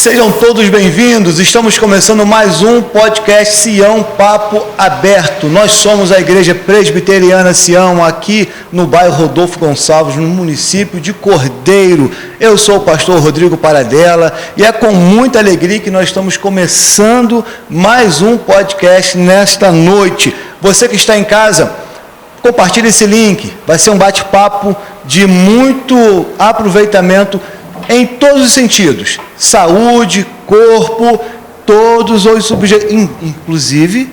Sejam todos bem-vindos. Estamos começando mais um podcast Sião Papo Aberto. Nós somos a Igreja Presbiteriana Sião, aqui no bairro Rodolfo Gonçalves, no município de Cordeiro. Eu sou o pastor Rodrigo Paradella e é com muita alegria que nós estamos começando mais um podcast nesta noite. Você que está em casa, compartilhe esse link. Vai ser um bate-papo de muito aproveitamento em todos os sentidos, saúde, corpo, todos os subjetos, inclusive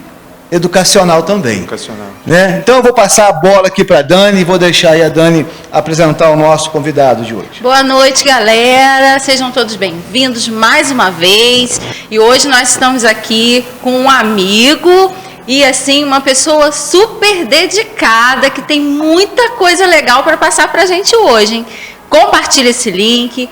educacional também. Educacional. Né? Então eu vou passar a bola aqui para a Dani e vou deixar aí a Dani apresentar o nosso convidado de hoje. Boa noite, galera, sejam todos bem-vindos mais uma vez, e hoje nós estamos aqui com um amigo e assim, uma pessoa super dedicada, que tem muita coisa legal para passar para a gente hoje, hein? Compartilhe esse link,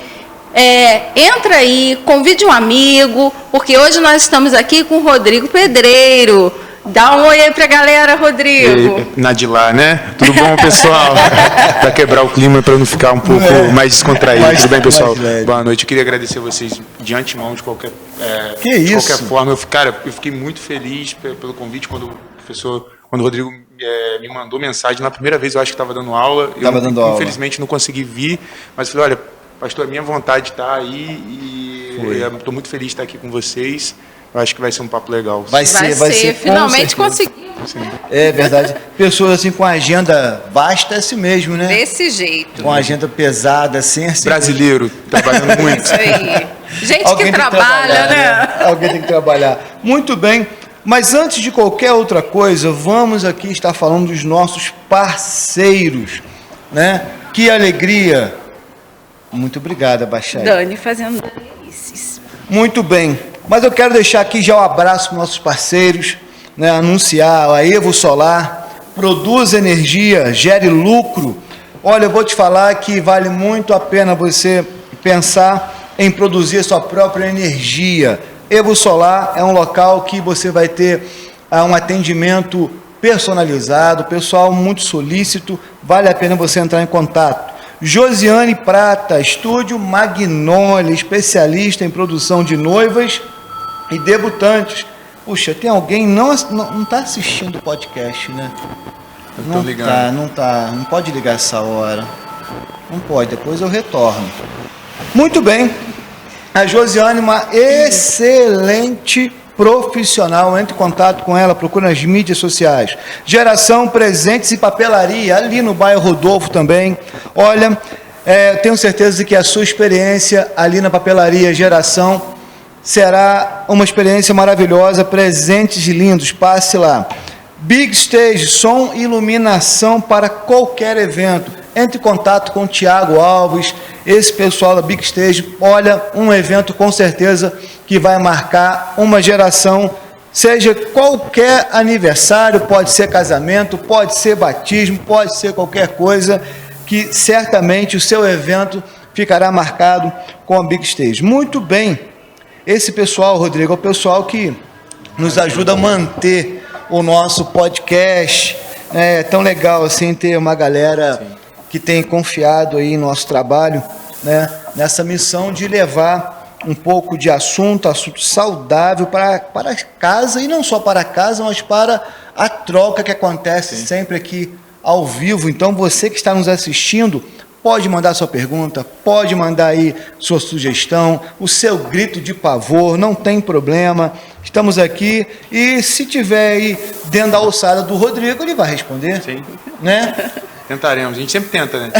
entra aí, convide um amigo, porque hoje nós estamos aqui com o Rodrigo Pedreiro. Dá um oi aí pra galera, Rodrigo. Nadilar, né? Tudo bom, pessoal? Para quebrar o clima, para não ficar um pouco mais descontraído. Tudo bem, pessoal? Boa noite. Eu queria agradecer a vocês de antemão, de qualquer forma. Eu fiquei muito feliz pelo convite quando o Rodrigo me mandou mensagem. Na primeira vez eu acho que estava dando aula. Infelizmente não consegui vir, mas falei, olha, pastor, a minha vontade está aí e estou muito feliz de estar aqui com vocês. Eu acho que vai ser um papo legal. Vai ser. Finalmente conseguimos. É verdade. Pessoas assim com agenda vasta é assim mesmo, né? Desse jeito. Com agenda pesada, assim. Brasileiro, trabalhando muito. Isso aí. Gente que trabalha, né? Alguém tem que trabalhar. Muito bem. Mas antes de qualquer outra coisa, vamos aqui estar falando dos nossos parceiros, né? Que alegria. Muito obrigado, Baixai. Dani fazendo delícias. Muito bem. Mas eu quero deixar aqui já um abraço para os nossos parceiros, né? Anunciar a Evo Solar, produz energia, gere lucro. Olha, eu vou te falar que vale muito a pena você pensar em produzir a sua própria energia. Evo Solar é um local que você vai ter um atendimento personalizado, pessoal muito solícito, vale a pena você entrar em contato. Josiane Prata, Estúdio Magnólia, especialista em produção de noivas e debutantes. Puxa, tem alguém não está assistindo o podcast, né? Não ligando. Não pode ligar essa hora. Não pode, depois eu retorno. Muito bem. A Josiane, uma excelente profissional, entre em contato com ela, procura nas mídias sociais. Geração Presentes e Papelaria, ali no bairro Rodolfo também. Olha, tenho certeza que a sua experiência ali na papelaria Geração será uma experiência maravilhosa, presentes lindos, passe lá. Big Stage, som e iluminação para qualquer evento. Entre em contato com o Tiago Alves, esse pessoal da Big Stage. Olha, um evento com certeza que vai marcar uma geração, seja qualquer aniversário, pode ser casamento, pode ser batismo, pode ser qualquer coisa, que certamente o seu evento ficará marcado com a Big Stage. Muito bem, esse pessoal, Rodrigo, é o pessoal que nos ajuda a manter o nosso podcast. É tão legal assim ter uma galera que tem confiado aí em nosso trabalho, né, nessa missão de levar um pouco de assunto saudável para casa, e não só para casa, mas para a troca que acontece sempre aqui ao vivo. Então, você que está nos assistindo, pode mandar sua pergunta, pode mandar aí sua sugestão, o seu grito de pavor, não tem problema. Estamos aqui e se tiver aí dentro da alçada do Rodrigo, ele vai responder. Sim. Né? Tentaremos, a gente sempre tenta, né?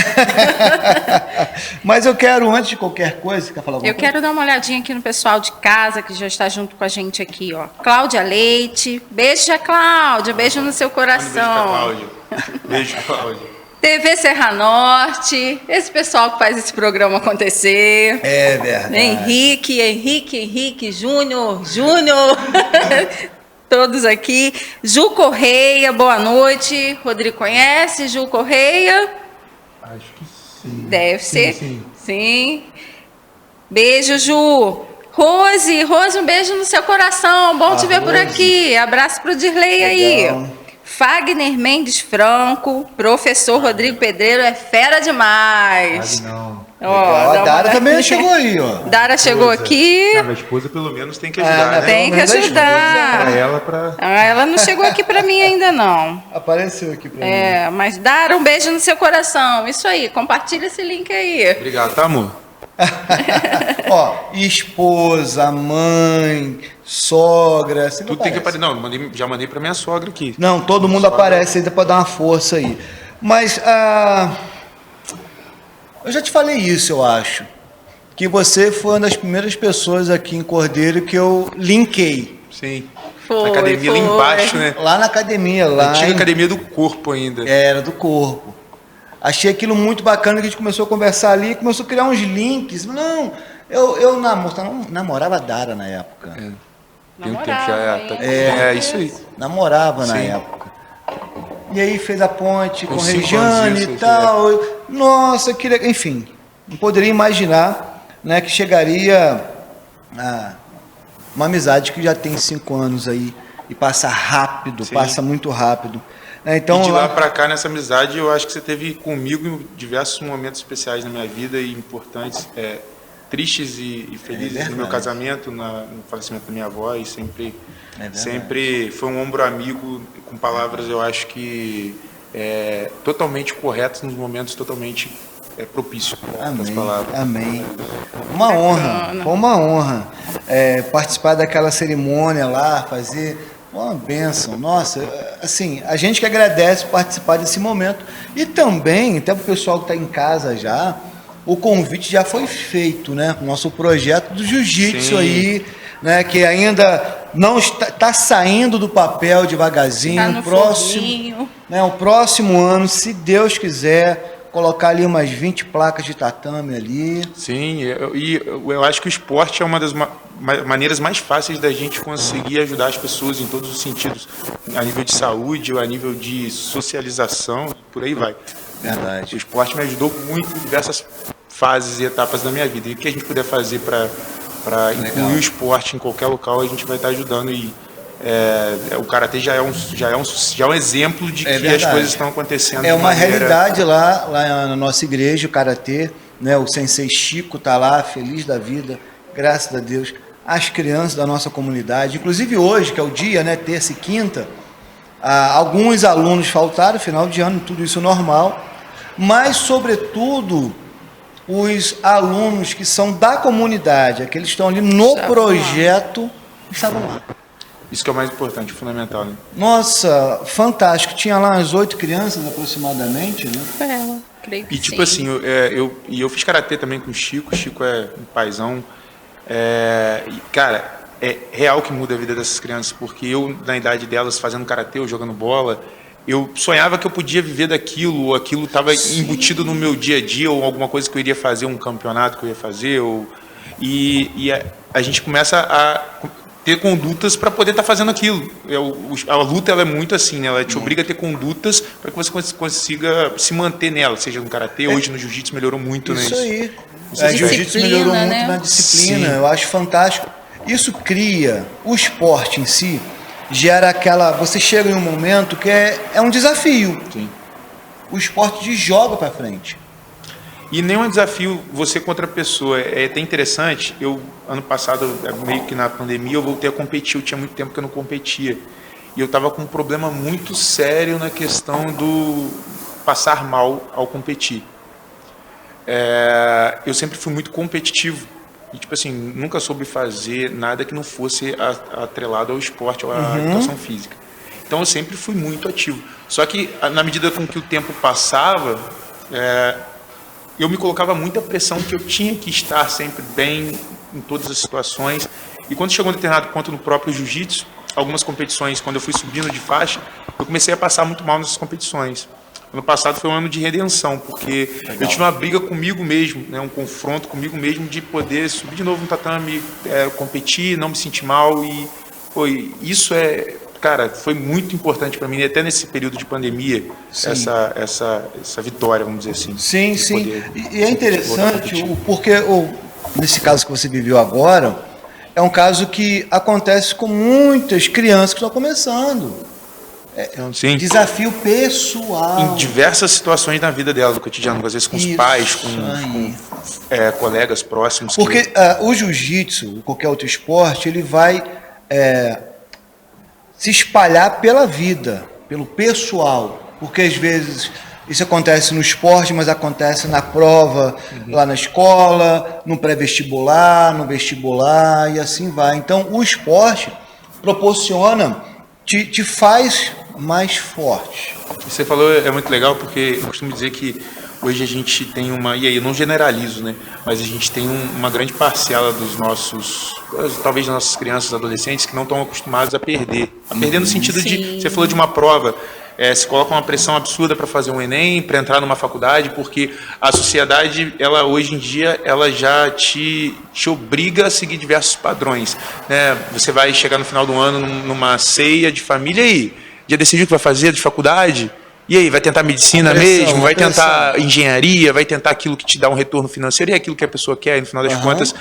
Mas eu quero, antes de qualquer coisa, quer falar alguma coisa? Quero dar uma olhadinha aqui no pessoal de casa, que já está junto com a gente aqui, ó. Cláudia Leite, beijo, Cláudia, beijo no seu coração. Beijo, Cláudia. TV Serra Norte, esse pessoal que faz esse programa acontecer. É verdade. Henrique, Júnior. Todos aqui. Ju Correia, boa noite. Rodrigo conhece Ju Correia? Acho que sim. Deve ser. Sim. Beijo, Ju. Rose, um beijo no seu coração. Bom te ver por aqui. Abraço pro Dirley aí. Fagner Mendes Franco, professor Rodrigo Pedreiro é fera demais. Não. A Dara também chegou aí, ó. Dara chegou aqui. Não, minha esposa pelo menos tem que ajudar, né? Tem que ajudar. Ela não chegou aqui para mim ainda não. Apareceu aqui para mim. Mas Dara, um beijo no seu coração. Isso aí, compartilha esse link aí. Obrigado, tá, amor? Ó, esposa, mãe, sogra, tudo tem que aparecer. Não, já mandei para minha sogra aqui. Não, todo mundo aparece ainda para dar uma força aí. Mas eu já te falei isso, eu acho. Que você foi uma das primeiras pessoas aqui em Cordeiro que eu linkei. Sim. Na academia lá embaixo, né? Lá na academia, lá. Antiga academia do corpo ainda. Era do corpo. Achei aquilo muito bacana que a gente começou a conversar ali, começou a criar uns links. Não, eu namorava a Dara na época. Tem um tempo já isso aí. Namorava na época. E aí fez a ponte com Regiane e tal. Nossa, enfim, não poderia imaginar, né, que chegaria a uma amizade que já tem 5 anos aí e passa rápido, passa muito rápido. Então, e de lá para cá, nessa amizade, eu acho que você teve comigo em diversos momentos especiais na minha vida e importantes, tristes e felizes no meu casamento, no falecimento da minha avó, e sempre foi um ombro amigo com palavras, eu acho que totalmente corretas nos momentos totalmente propícios para as palavras. Amém. Uma honra, foi uma honra participar daquela cerimônia lá, fazer uma bênção. Nossa, assim, a gente que agradece participar desse momento. E também, até para o pessoal que está em casa já, o convite já foi feito, né? Nosso projeto do jiu-jitsu aí, né? Que ainda não está saindo do papel devagarzinho. Tá no próximo, né? O próximo ano, se Deus quiser, colocar ali umas 20 placas de tatame ali. Sim, e eu acho que o esporte é uma das maneiras mais fáceis da gente conseguir ajudar as pessoas em todos os sentidos, a nível de saúde, a nível de socialização, por aí vai. Verdade. O esporte me ajudou muito em diversas fases e etapas da minha vida. E o que a gente puder fazer para incluir o esporte em qualquer local, a gente vai estar ajudando. E o karatê já é um exemplo de que verdade. as coisas estão acontecendo. É uma realidade lá na nossa igreja, o karatê, né? O sensei Chico está lá, feliz da vida, graças a Deus. As crianças da nossa comunidade, inclusive hoje, que é o dia, né, terça e quinta, alguns alunos faltaram, final de ano, tudo isso normal, mas, sobretudo, os alunos que são da comunidade, aqueles que estão ali no projeto, estavam lá. Isso que é o mais importante, fundamental, né? Nossa, fantástico. Tinha lá umas 8 crianças aproximadamente, né? Creio que e tipo assim, eu fiz karatê também com o Chico. O Chico é um paizão. Cara, é real que muda a vida dessas crianças, porque eu, na idade delas, fazendo karatê ou jogando bola, eu sonhava que eu podia viver daquilo, ou aquilo estava embutido no meu dia a dia, ou alguma coisa que eu iria fazer, um campeonato que eu ia fazer, e a gente começa a ter condutas para poder estar fazendo aquilo. A luta ela é muito assim, né? Ela te obriga a ter condutas para que você consiga se manter nela, seja no karatê, hoje no jiu-jitsu melhorou muito, né? Isso aí. O jiu-jitsu melhorou muito na disciplina, eu acho fantástico. Isso cria, o esporte em si, gera você chega em um momento que é um desafio. Sim. O esporte te joga para frente. E nem um desafio você contra a pessoa. É até interessante, ano passado, meio que na pandemia, eu voltei a competir, eu tinha muito tempo que eu não competia. E eu estava com um problema muito sério na questão do passar mal ao competir. Eu sempre fui muito competitivo. E, tipo assim, nunca soube fazer nada que não fosse atrelado ao esporte, à educação física. Então, eu sempre fui muito ativo. Só que, na medida com que o tempo passava, eu me colocava muita pressão que eu tinha que estar sempre bem em todas as situações. E quando chegou um determinado ponto no próprio jiu-jitsu, algumas competições, quando eu fui subindo de faixa, eu comecei a passar muito mal nessas competições. Ano passado foi um ano de redenção, porque eu tive uma briga comigo mesmo, né, um confronto comigo mesmo de poder subir de novo no tatame, competir, não me sentir mal. E isso cara, foi muito importante para mim, até nesse período de pandemia, essa vitória, vamos dizer assim. Sim, sim. E é interessante, porque nesse caso que você viveu agora, é um caso que acontece com muitas crianças que estão começando. Sim. Desafio pessoal. Em diversas situações da vida dela, do cotidiano, às vezes com os pais, com colegas próximos. Porque o jiu-jitsu, qualquer outro esporte, ele vai se espalhar pela vida, pelo pessoal. Porque às vezes isso acontece no esporte, mas acontece na prova, lá na escola, no pré-vestibular, no vestibular e assim vai. Então o esporte proporciona, te faz mais forte. Você falou, é muito legal, porque eu costumo dizer que hoje a gente tem e aí eu não generalizo, né? Mas a gente tem uma grande parcela dos nossos, talvez das nossas crianças, adolescentes, que não estão acostumados a perder. A perder no sentido de, você falou de uma prova, se coloca uma pressão absurda para fazer um Enem, para entrar numa faculdade, porque a sociedade, ela hoje em dia, ela já te obriga a seguir diversos padrões, né? Você vai chegar no final do ano numa ceia de família e já decidiu o que vai fazer de faculdade? E aí, vai tentar medicina mesmo? Vai tentar engenharia? Vai tentar aquilo que te dá um retorno financeiro? E é aquilo que a pessoa quer? E no final das contas,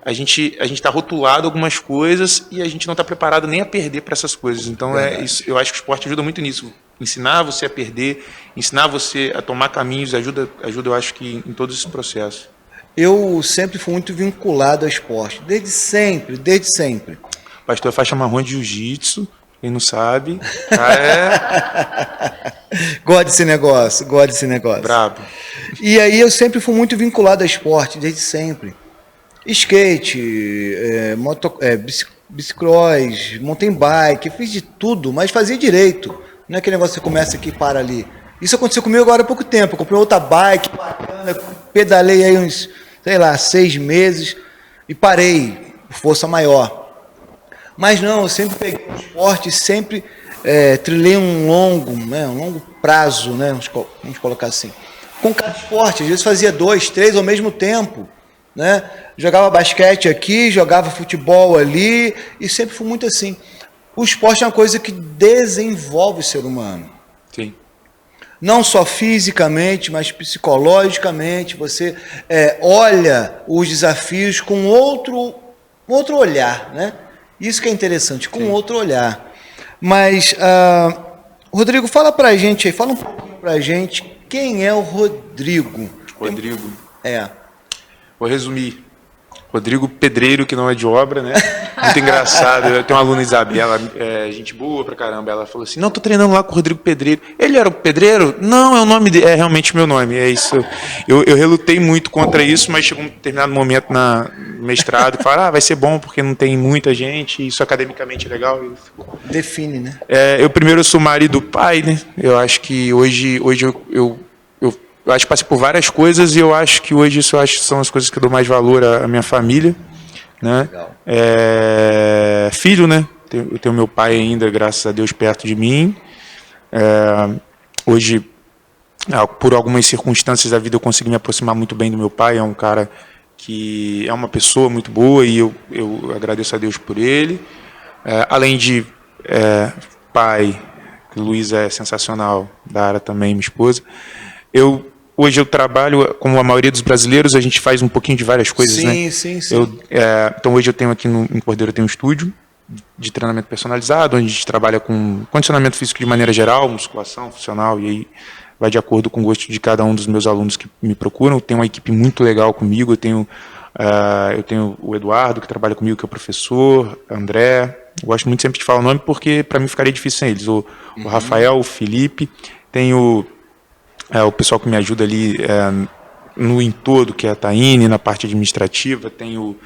a gente está rotulado algumas coisas e a gente não está preparado nem a perder para essas coisas. Então, isso, eu acho que o esporte ajuda muito nisso. Ensinar você a perder, ensinar você a tomar caminhos, ajuda eu acho que em todos esses processos. Eu sempre fui muito vinculado ao esporte, desde sempre. Pastor é faixa marrom de jiu-jitsu, quem não sabe. Gosto desse negócio. Brabo. E aí eu sempre fui muito vinculado ao esporte, desde sempre. Skate, bicicross, mountain bike, fiz de tudo, mas fazia direito. Não é aquele negócio que você começa aqui e para ali. Isso aconteceu comigo agora há pouco tempo. Eu comprei outra bike bacana, pedalei aí uns, 6 meses e parei, por força maior. Mas não, eu sempre peguei um esporte, sempre trilhei um longo prazo, né? Vamos colocar assim. Com cada esporte, às vezes fazia 2, 3 ao mesmo tempo, né? Jogava basquete aqui, jogava futebol ali, e sempre fui muito assim. O esporte é uma coisa que desenvolve o ser humano. Sim. Não só fisicamente, mas psicologicamente. Você olha os desafios com outro olhar, né? Isso que é interessante, com outro olhar. Mas, Rodrigo, fala pra gente aí, fala um pouquinho pra gente quem é o Rodrigo. Rodrigo. Vou resumir. Rodrigo Pedreiro, que não é de obra, né? Muito engraçado. Eu tenho uma aluna, Isabela, gente boa pra caramba. Ela falou assim, não, tô treinando lá com o Rodrigo Pedreiro. Ele era o pedreiro? Não, é o nome dele. É realmente meu nome, é isso. Eu relutei muito contra isso, mas chegou um determinado momento no mestrado que fala, vai ser bom porque não tem muita gente, isso academicamente é legal. Define, né? Eu sou marido do pai, né? Eu acho que hoje eu acho que passei por várias coisas e eu acho que hoje são as coisas que eu dou mais valor à minha família, né? Filho, né? Eu tenho meu pai ainda, graças a Deus, perto de mim. Hoje, por algumas circunstâncias da vida, eu consegui me aproximar muito bem do meu pai. É um cara que é uma pessoa muito boa e eu agradeço a Deus por ele. Além de pai, Luísa é sensacional, Dara também, minha esposa. Hoje eu trabalho, como a maioria dos brasileiros, a gente faz um pouquinho de várias coisas, né? Sim. Então hoje eu tenho aqui em Cordeiro, eu tenho um estúdio de treinamento personalizado, onde a gente trabalha com condicionamento físico de maneira geral, musculação, funcional, e aí vai de acordo com o gosto de cada um dos meus alunos que me procuram. Eu tenho uma equipe muito legal comigo, eu tenho o Eduardo, que trabalha comigo, que é o professor, André. Eu gosto muito sempre de falar o nome, porque para mim ficaria difícil sem eles. O Rafael, o Felipe, tenho o pessoal que me ajuda ali no entorno, que é a Taine, na parte administrativa, tem o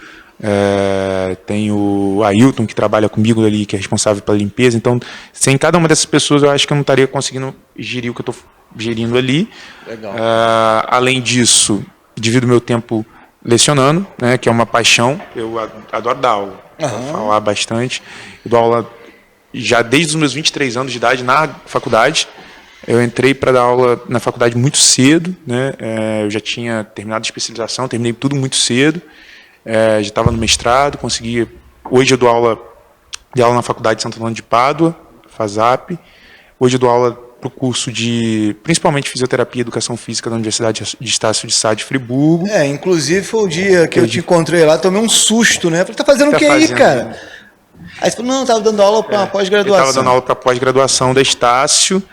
Ailton, que trabalha comigo ali, que é responsável pela limpeza. Então, sem cada uma dessas pessoas, eu acho que eu não estaria conseguindo gerir o que eu estou gerindo ali. Legal. Além disso, divido meu tempo lecionando, né, que é uma paixão. Eu adoro dar aula, falar bastante. Eu dou aula já desde os meus 23 anos de idade na faculdade. Eu entrei para dar aula na faculdade muito cedo, né? Eu já tinha terminado a especialização, terminei tudo muito cedo, já estava no mestrado, consegui. Hoje eu dou aula na Faculdade de Santo Antônio de Pádua, FASAP. Hoje eu dou aula para o curso de, principalmente, Fisioterapia e Educação Física da Universidade de Estácio de Sá de Friburgo. Inclusive foi o dia que eu te encontrei lá, tomei um susto, né? Falei, tá fazendo o que aí, cara? Aí você falou, não, eu estava dando aula para pós-graduação. Eu estava dando aula para pós-graduação da Estácio.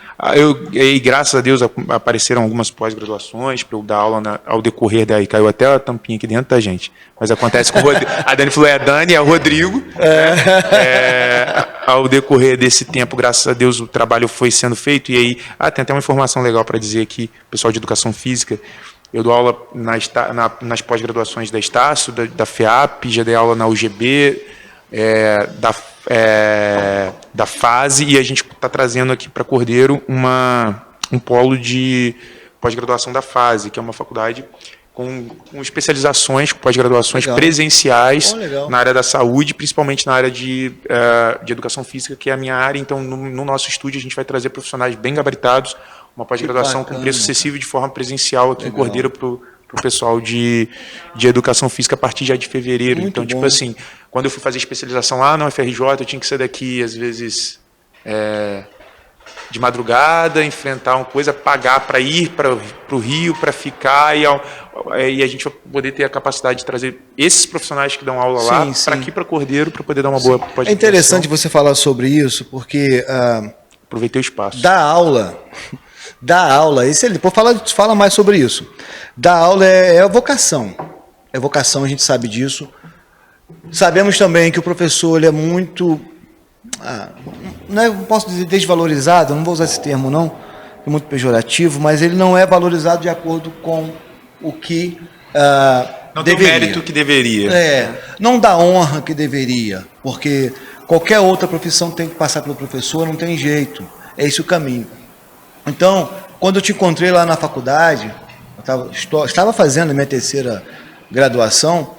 E graças a Deus apareceram algumas pós-graduações para eu dar aula ao decorrer daí. Caiu até a tampinha aqui dentro da gente. Mas acontece com o Rodrigo. A Dani falou, a Dani, é o Rodrigo. Ao decorrer desse tempo, graças a Deus, o trabalho foi sendo feito. E aí, tem até uma informação legal para dizer aqui, pessoal de educação física. Eu dou aula nas pós-graduações da Estácio, da FEAP, já dei aula na UGB, da FASE, e a gente está trazendo aqui para Cordeiro um polo de pós-graduação da FASE, que é uma faculdade com especializações, pós-graduações presenciais na área da saúde, principalmente na área de educação física, que é a minha área. Então, no nosso estúdio, a gente vai trazer profissionais bem gabaritados, uma pós-graduação com preço acessível de forma presencial aqui em Cordeiro para o pessoal de educação física a partir já de fevereiro. Muito então, tipo assim, quando eu fui fazer especialização lá na UFRJ, eu tinha que sair daqui, às vezes, de madrugada, enfrentar uma coisa, pagar para ir para o Rio, para ficar, e a gente vai poder ter a capacidade de trazer esses profissionais que dão aula lá para aqui, para Cordeiro, para poder dar uma boa pós-graduação. É interessante você falar sobre isso, porque... aproveitei o espaço. Dar aula, excelente. Fala mais sobre isso. Dar aula é vocação. É vocação, a gente sabe disso. Sabemos também que o professor ele é muito... não posso dizer desvalorizado, não vou usar esse termo não, é muito pejorativo, mas ele não é valorizado de acordo com o que não deveria. Tem o mérito que deveria. Não dá honra que deveria, porque qualquer outra profissão tem que passar pelo professor, não tem jeito, é esse o caminho. Então, quando eu te encontrei lá na faculdade, eu estava fazendo a minha terceira graduação,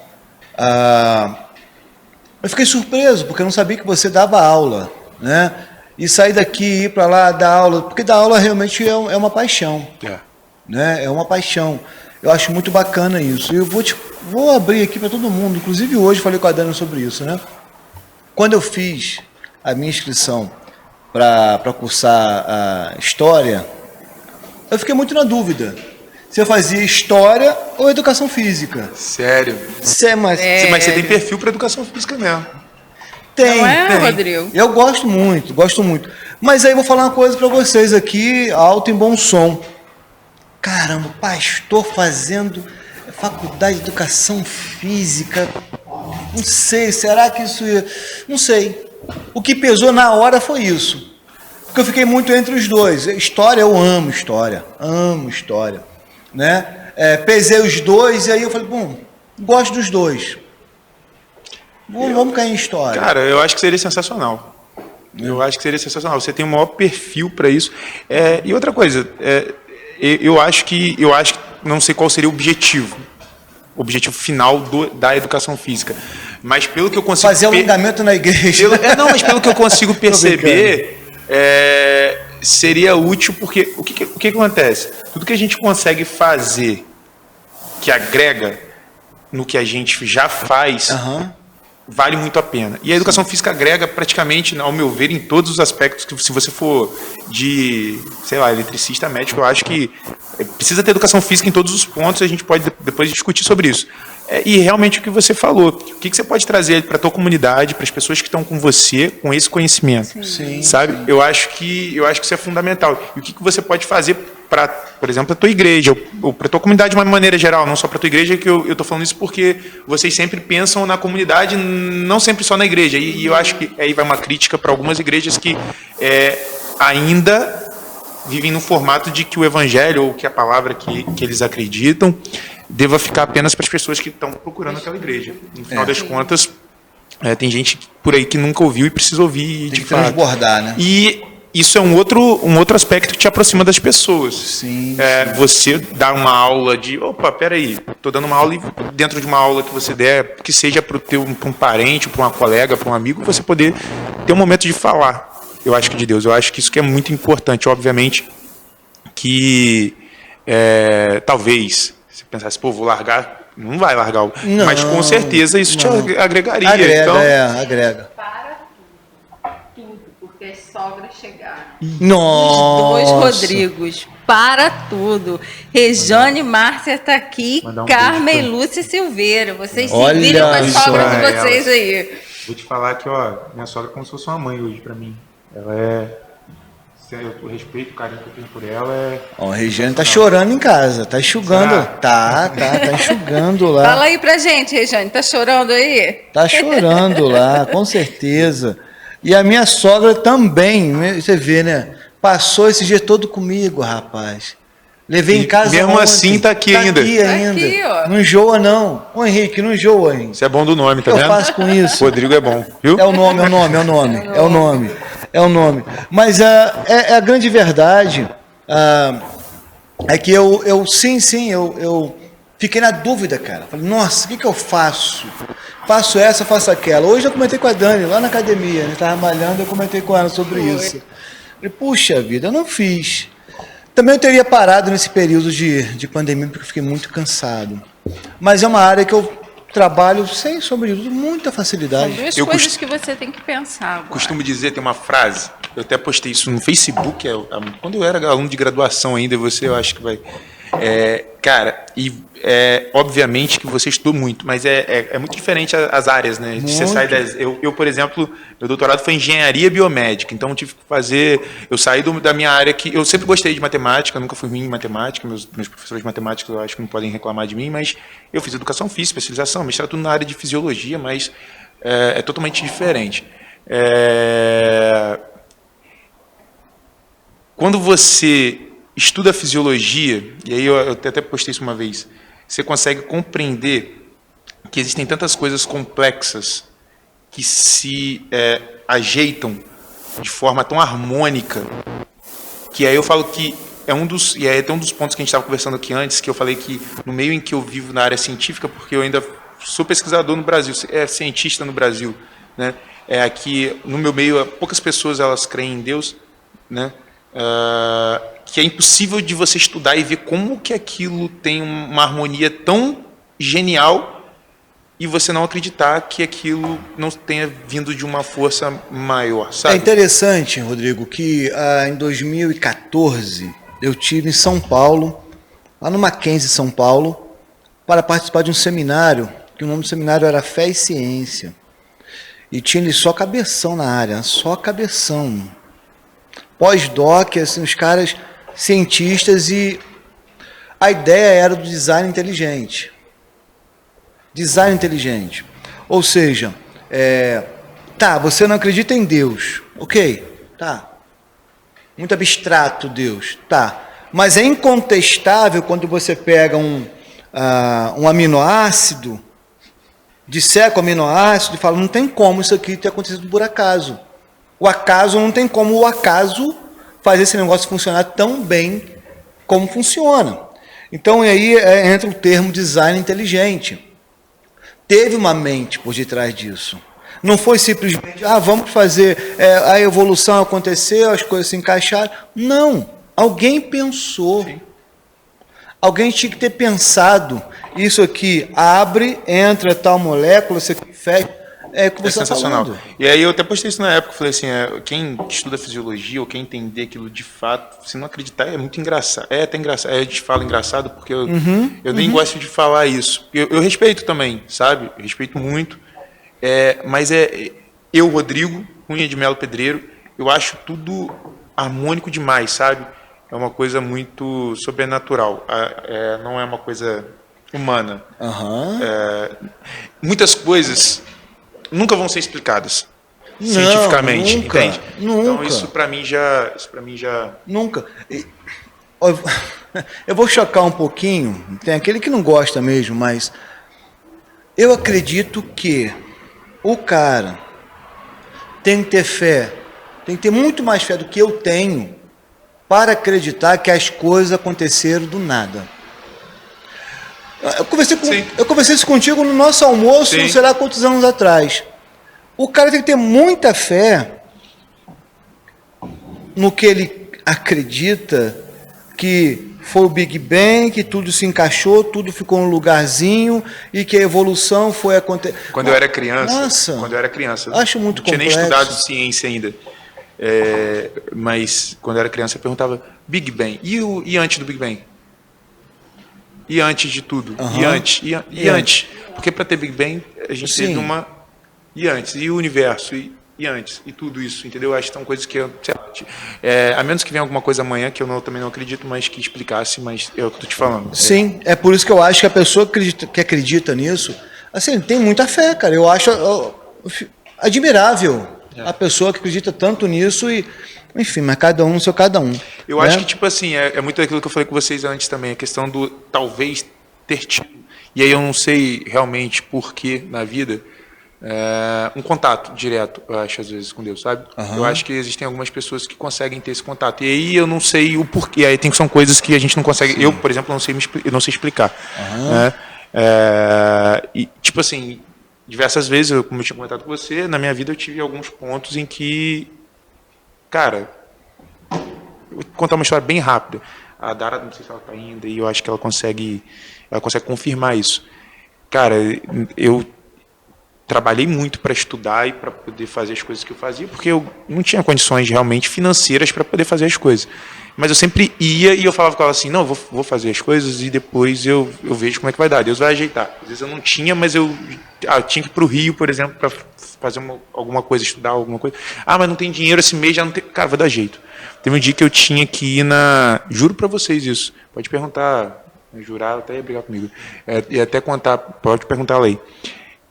eu fiquei surpreso, porque eu não sabia que você dava aula, né? E sair daqui e ir para lá dar aula, porque dar aula realmente é uma paixão, né? É uma paixão. Eu acho muito bacana isso. E eu vou abrir aqui para todo mundo, inclusive hoje falei com a Dani sobre isso, né? Quando eu fiz a minha inscrição para cursar a História, eu fiquei muito na dúvida se eu fazia História ou Educação Física. Sério? Mas você tem perfil para Educação Física mesmo. Tem, Rodrigo? Eu gosto muito. Mas aí eu vou falar uma coisa para vocês aqui, alto em bom som. Caramba, pastor fazendo faculdade de Educação Física. Não sei, será que isso... Não sei. O que pesou na hora foi isso. Porque eu fiquei muito entre os dois. História, eu amo história. Né? Pesei os dois e aí eu falei, gosto dos dois. Vamos cair em história. Cara, eu acho que seria sensacional. Você tem o maior perfil para isso. E outra coisa, eu acho que não sei qual seria o objetivo final da educação física. Mas pelo que eu consigo... Fazer alongamento na igreja. Mas pelo que eu consigo perceber, seria útil, porque o que acontece? Tudo que a gente consegue fazer que agrega no que a gente já faz, vale muito a pena. E a educação física agrega praticamente, ao meu ver, em todos os aspectos, que se você for de, eletricista, médico, eu acho que precisa ter educação física em todos os pontos, a gente pode depois discutir sobre isso. E realmente o que você falou, o que você pode trazer para a tua comunidade, para as pessoas que estão com você, com esse conhecimento, Sim. sabe? Eu acho que isso é fundamental. E o que você pode fazer para, por exemplo, a tua igreja, ou para a tua comunidade de uma maneira geral, não só para a tua igreja, que eu estou falando isso porque vocês sempre pensam na comunidade, não sempre só na igreja. E eu acho que aí vai uma crítica para algumas igrejas que ainda vivem no formato de que o evangelho, ou que a palavra que eles acreditam, deva ficar apenas para as pessoas que estão procurando aquela igreja. No final das contas, tem gente por aí que nunca ouviu e precisa ouvir. Tem que transbordar, né? E isso é um outro aspecto que te aproxima das pessoas. Sim. Você dá uma aula de... Opa, peraí, estou dando uma aula e dentro de uma aula que você der, que seja para um parente, para uma colega, para um amigo, você poder ter um momento de falar, eu acho que de Deus. Eu acho que isso que é muito importante. Obviamente que talvez... Se pensasse, vou largar, não vai largar. Não, mas com certeza isso te agregaria. Agrega. Para tudo, porque as sogras chegaram. Nossa. Os dois Rodrigos, para tudo. Rejane Márcia está aqui, Carmen e Lúcia Silveira. Vocês se viram com as sogras de vocês aí. Vou te falar que, minha sogra é como se fosse uma mãe hoje pra mim. Ela é... O respeito, o carinho que eu tenho por ela Ó, a Regiane tá chorando em casa, tá enxugando. Tá enxugando lá. Fala aí pra gente, Regiane, tá chorando aí? Tá chorando lá, com certeza. E a minha sogra também, você vê, né? Passou esse dia todo comigo, rapaz. Levei em casa mesmo ontem. Assim tá aqui ainda. Tá aqui, ó. Não enjoa, não. Ô, Henrique, não enjoa, Henrique. Isso é bom do nome, tá O que vendo? eu faço com isso? Rodrigo é bom, viu? É o nome. Mas é a grande verdade é que eu fiquei na dúvida, cara. Falei, nossa, o que eu faço? Faço essa, faço aquela. Hoje eu comentei com a Dani, lá na academia, né? Estava malhando, eu comentei com ela sobre isso. Falei, puxa vida, eu não fiz. Também eu teria parado nesse período de pandemia, porque eu fiquei muito cansado. Mas é uma área que eu trabalho, sem sombra de dúvida, muita facilidade. São duas coisas que você tem que pensar agora. Costumo dizer, tem uma frase, eu até postei isso no Facebook, quando eu era aluno de graduação ainda, eu acho que vai... cara, obviamente que você estudou muito, mas é muito diferente as áreas, né? Você sai eu, por exemplo, meu doutorado foi em engenharia biomédica, então eu tive que eu saí da minha área que eu sempre gostei de matemática, nunca fui ruim em matemática, meus professores de matemática eu acho que não podem reclamar de mim, mas eu fiz educação física, especialização, mestrado tudo na área de fisiologia, mas é totalmente diferente. Quando você estuda fisiologia, e aí eu até postei isso uma vez, você consegue compreender que existem tantas coisas complexas que se ajeitam de forma tão harmônica, que aí eu falo que e aí tem um dos pontos que a gente estava conversando aqui antes, que eu falei que no meio em que eu vivo na área científica, porque eu ainda sou pesquisador no Brasil, cientista no Brasil, né? Aqui no meu meio, poucas pessoas elas creem em Deus, né? Que é impossível de você estudar e ver como que aquilo tem uma harmonia tão genial e você não acreditar que aquilo não tenha vindo de uma força maior, sabe? É interessante, Rodrigo, que em 2014 eu estive em São Paulo, lá no Mackenzie, São Paulo, para participar de um seminário, que o nome do seminário era Fé e Ciência. E tinha ali só cabeção na área, só cabeção. Pós-doc, assim, os caras cientistas, e a ideia era do design inteligente. Design inteligente. Ou seja, você não acredita em Deus. Ok, tá. Muito abstrato Deus, tá. Mas é incontestável quando você pega um aminoácido, disseca o aminoácido e fala, não tem como isso aqui ter acontecido por acaso. O acaso não tem como o acaso fazer esse negócio funcionar tão bem como funciona. Então, aí entra o termo design inteligente. Teve uma mente por detrás disso. Não foi simplesmente, vamos fazer, a evolução aconteceu, as coisas se encaixaram. Não, alguém pensou. Sim. Alguém tinha que ter pensado, isso aqui abre, entra tal molécula, você fecha. É que você sensacional. Tá falando. E aí eu até postei isso na época, falei assim, quem estuda fisiologia ou quem entender aquilo de fato, se não acreditar, é muito engraçado. É até engraçado, a gente fala engraçado porque eu nem gosto de falar isso. Eu respeito também, sabe? Eu respeito muito. Mas eu, Rodrigo, Cunha de Melo Pedreiro, eu acho tudo harmônico demais, sabe? É uma coisa muito sobrenatural. Não é uma coisa humana. Muitas coisas nunca vão ser explicadas cientificamente, nunca, entende? Nunca. Então isso para mim já nunca. Eu vou chocar um pouquinho, tem aquele que não gosta mesmo, mas eu acredito que o cara tem que ter fé, tem que ter muito mais fé do que eu tenho para acreditar que as coisas aconteceram do nada. Eu conversei isso contigo no nosso almoço, Sim. Não sei lá quantos anos atrás. O cara tem que ter muita fé no que ele acredita, que foi o Big Bang, que tudo se encaixou, tudo ficou no lugarzinho e que a evolução foi acontecer. Quando eu era criança, acho muito não tinha nem complexo. estudado ciência ainda. Mas quando eu era criança eu perguntava Big Bang, e antes do Big Bang? E antes de tudo? E antes? Porque para ter Big Bang a gente teve uma e antes, e o universo, e antes, e tudo isso, entendeu? Acho que são coisas que, a menos que venha alguma coisa amanhã, que eu também não acredito, mas que explicasse, mas é o que eu tô te falando. Sim, é por isso que eu acho que a pessoa que acredita nisso, assim, tem muita fé, cara. Eu acho admirável a pessoa que acredita tanto nisso e, enfim, mas cada um seu cada um. Eu acho que, tipo assim, é muito daquilo que eu falei com vocês antes também, a questão do talvez ter tido, e aí eu não sei realmente por que na vida, um contato direto, eu acho, às vezes, com Deus, sabe? Eu acho que existem algumas pessoas que conseguem ter esse contato. E aí eu não sei o porquê. Aí são coisas que a gente não consegue. Sim. Eu, por exemplo, não sei explicar. Né? E, tipo assim, diversas vezes, como eu tinha comentado com você, na minha vida eu tive alguns pontos em que, cara, eu vou contar uma história bem rápida. A Dara, não sei se ela está ainda, e eu acho que ela consegue confirmar isso. Cara, eu trabalhei muito para estudar e para poder fazer as coisas que eu fazia, porque eu não tinha condições realmente financeiras para poder fazer as coisas. Mas eu sempre ia e eu falava com ela assim, não, eu vou fazer as coisas e depois eu vejo como é que vai dar, Deus vai ajeitar. Às vezes eu não tinha, mas eu tinha que ir para o Rio, por exemplo, para fazer alguma coisa, estudar alguma coisa. Mas não tem dinheiro esse mês, já não tem... Cara, vai dar jeito. Teve um dia que eu tinha que ir Juro para vocês isso, pode perguntar, jurar, até ia brigar comigo. E até contar, pode perguntar ela aí.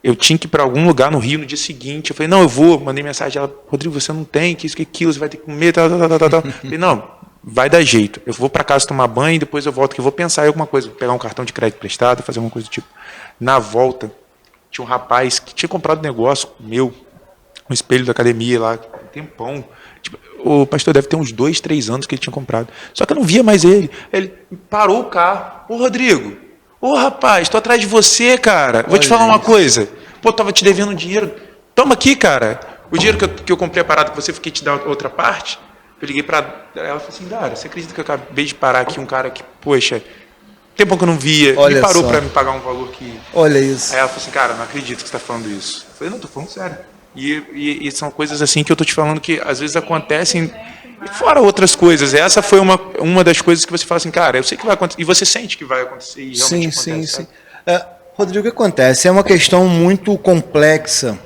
Eu tinha que ir para algum lugar no Rio no dia seguinte. Eu falei, não, eu vou. Mandei mensagem. Ela, Rodrigo, você não tem, que isso, que aquilo, você vai ter que comer, tal. Falei, não, vai dar jeito. Eu vou para casa tomar banho e depois eu volto, que eu vou pensar em alguma coisa. Vou pegar um cartão de crédito emprestado, fazer alguma coisa do tipo. Na volta, tinha um rapaz que tinha comprado um negócio meu, um espelho da academia lá, um tempão. Tipo, o pastor deve ter uns 2, 3 anos que ele tinha comprado. Só que eu não via mais ele. Ele parou o carro. Ô, Rodrigo, rapaz, tô atrás de você, cara. Vou te falar uma coisa. Pô, tava te devendo dinheiro. Toma aqui, cara. O dinheiro que eu comprei a parada que você fiquei te dar outra parte. Eu liguei pra ela e falei assim, Dara, você acredita que eu acabei de parar aqui um cara que, poxa, tempo que eu não via, ele parou pra me pagar um valor que... Olha isso. Aí ela falou assim, cara, não acredito que você tá falando isso. Eu falei, não, tô falando sério. E são coisas assim que eu tô te falando que às vezes acontecem, e fora outras coisas. Essa foi uma das coisas que você fala assim, cara, eu sei que vai acontecer, e você sente que vai acontecer, e realmente acontece. Sim. Rodrigo, o que acontece? É uma questão muito complexa,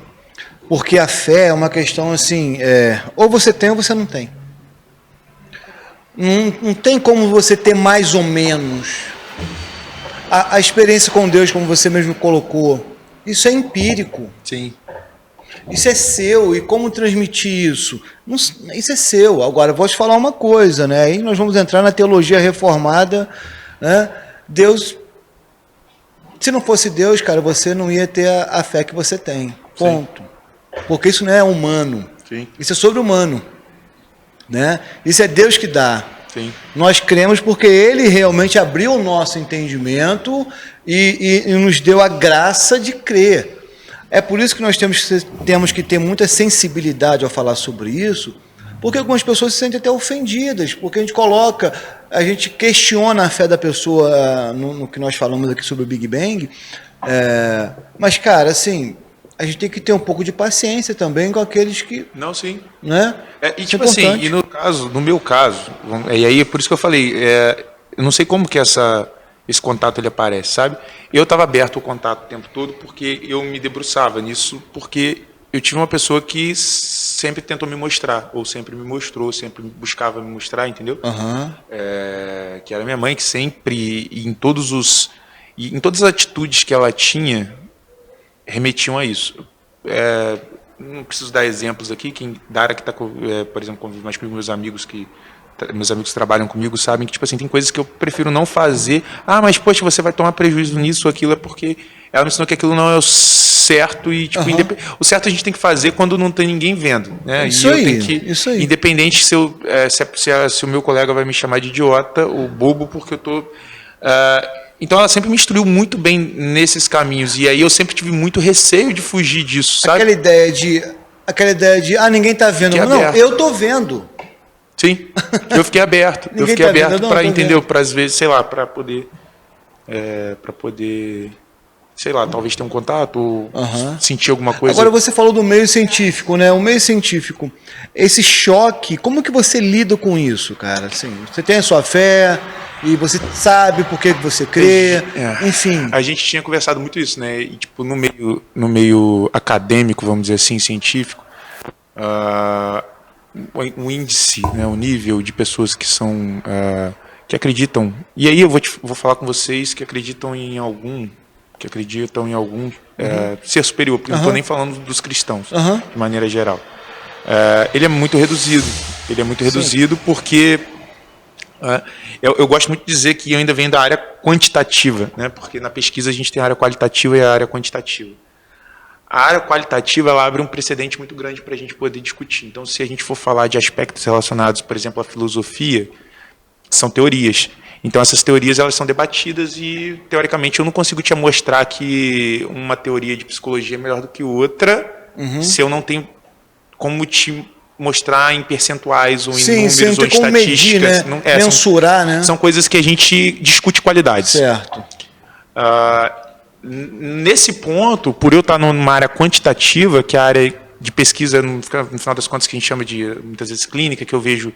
porque a fé é uma questão assim, ou você tem ou você não tem. Não tem como você ter mais ou menos. A experiência com Deus, como você mesmo colocou, isso é empírico. Sim. Isso é seu, e como transmitir isso? Isso é seu. Agora, vou te falar uma coisa, né? Aí nós vamos entrar na teologia reformada, né? Deus, se não fosse Deus, cara, você não ia ter a fé que você tem. Ponto. Sim. Porque isso não é humano. Sim. Isso é sobre-humano, né? Isso é Deus que dá. Sim. Nós cremos porque Ele realmente abriu o nosso entendimento e nos deu a graça de crer. É por isso que nós temos que ter muita sensibilidade ao falar sobre isso, porque algumas pessoas se sentem até ofendidas, porque a gente questiona a fé da pessoa no que nós falamos aqui sobre o Big Bang. Mas, cara, assim, a gente tem que ter um pouco de paciência também com aqueles que... Não, sim. Né? E tipo assim, e no meu caso, e aí é por isso que eu falei, eu não sei como que esse contato ele aparece, sabe? Eu estava aberto ao contato o tempo todo porque eu me debruçava nisso, porque eu tive uma pessoa que sempre tentou me mostrar, ou sempre me mostrou, sempre buscava me mostrar, entendeu? Que era minha mãe, que sempre, em todas as atitudes que ela tinha, remetiam a isso. Não preciso dar exemplos aqui, Dara que está, por exemplo, convive mais com meus amigos que trabalham comigo sabem que, tipo assim, tem coisas que eu prefiro não fazer. Mas, poxa, você vai tomar prejuízo nisso ou aquilo, é porque ela me ensinou que aquilo não é o certo e, tipo, o certo a gente tem que fazer quando não tem ninguém vendo, né? Isso aí. Independente se o meu colega vai me chamar de idiota ou bobo, porque eu tô... Então ela sempre me instruiu muito bem nesses caminhos, e aí eu sempre tive muito receio de fugir disso, sabe? Aquela ideia de ninguém tá vendo. Não, eu tô vendo. Sim, eu fiquei aberto. Eu fiquei aberto para entender, para às vezes, sei lá, para poder, sei lá, talvez ter um contato ou sentir alguma coisa. Agora você falou do meio científico, né? O meio científico, esse choque, como que você lida com isso, cara? Assim, você tem a sua fé, E você sabe por que você crê, enfim. A gente tinha conversado muito isso, né? E, tipo, no meio acadêmico, vamos dizer assim, científico, o índice, né, o nível de pessoas que são que acreditam. E aí eu vou falar com vocês que acreditam em algum ser superior, porque não estou nem falando dos cristãos, de maneira geral. Ele é muito reduzido. Ele é muito reduzido porque eu gosto muito de dizer que eu ainda venho da área quantitativa, né? Porque na pesquisa a gente tem a área qualitativa e a área quantitativa. A área qualitativa ela abre um precedente muito grande para a gente poder discutir. Então, se a gente for falar de aspectos relacionados, por exemplo, à filosofia, são teorias. Então, essas teorias elas são debatidas e, teoricamente, eu não consigo te mostrar que uma teoria de psicologia é melhor do que outra se eu não tenho como te mostrar em percentuais ou em números ou estatísticas. Medir, né? Mensurar, né? São coisas que a gente discute qualidades. Certo. Nesse ponto, por eu estar numa área quantitativa, que é a área de pesquisa, no final das contas, que a gente chama de, muitas vezes, clínica, que eu vejo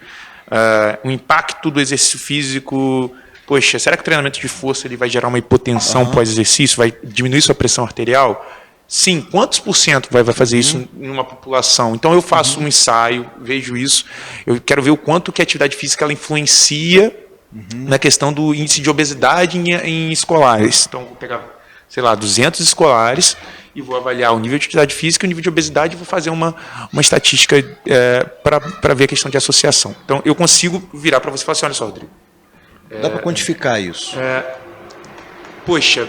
o impacto do exercício físico. Poxa, será que o treinamento de força ele vai gerar uma hipotensão pós-exercício? Vai diminuir sua pressão arterial? Sim. Quantos por cento vai fazer isso em uma população? Então, eu faço um ensaio, vejo isso. Eu quero ver o quanto que a atividade física ela influencia na questão do índice de obesidade em escolares. Então, vou pegar, sei lá, 200 escolares e vou avaliar o nível de atividade física e o nível de obesidade e vou fazer uma estatística para ver a questão de associação. Então, eu consigo virar para você e falar assim, olha só, Rodrigo. Dá para quantificar isso? Poxa,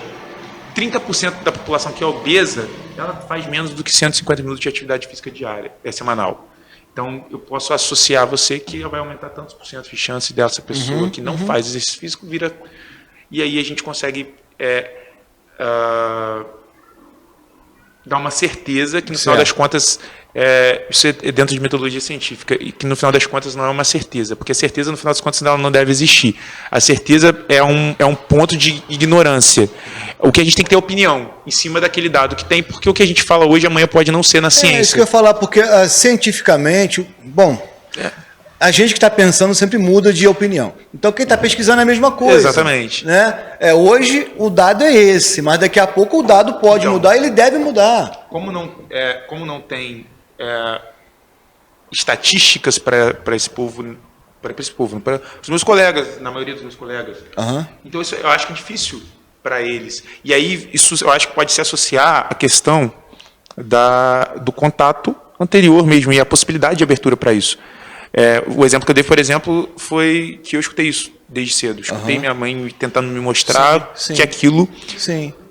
30% da população que é obesa, ela faz menos do que 150 minutos de atividade física diária, semanal. Então, eu posso associar você que vai aumentar tantos por cento de chance dessa pessoa que não faz exercício físico vira... E aí a gente consegue dar uma certeza que, no final das contas, isso é dentro de metodologia científica, e que, no final das contas, não é uma certeza, porque a certeza, no final das contas, ela não deve existir. A certeza é um ponto de ignorância. O que a gente tem que ter opinião em cima daquele dado que tem, porque o que a gente fala hoje, amanhã pode não ser na ciência. É isso que eu ia falar, porque cientificamente, a gente que está pensando sempre muda de opinião. Então, quem está pesquisando é a mesma coisa. Exatamente. Né? Hoje, o dado é esse, mas daqui a pouco o dado pode mudar e ele deve mudar. Como não tem estatísticas para esse povo, para os meus colegas, na maioria dos meus colegas. Então, isso eu acho que é difícil para eles. E aí, isso eu acho que pode se associar à questão do contato anterior mesmo e a possibilidade de abertura para isso. O exemplo que eu dei, por exemplo, foi que eu escutei isso desde cedo. Escutei minha mãe tentando me mostrar que aquilo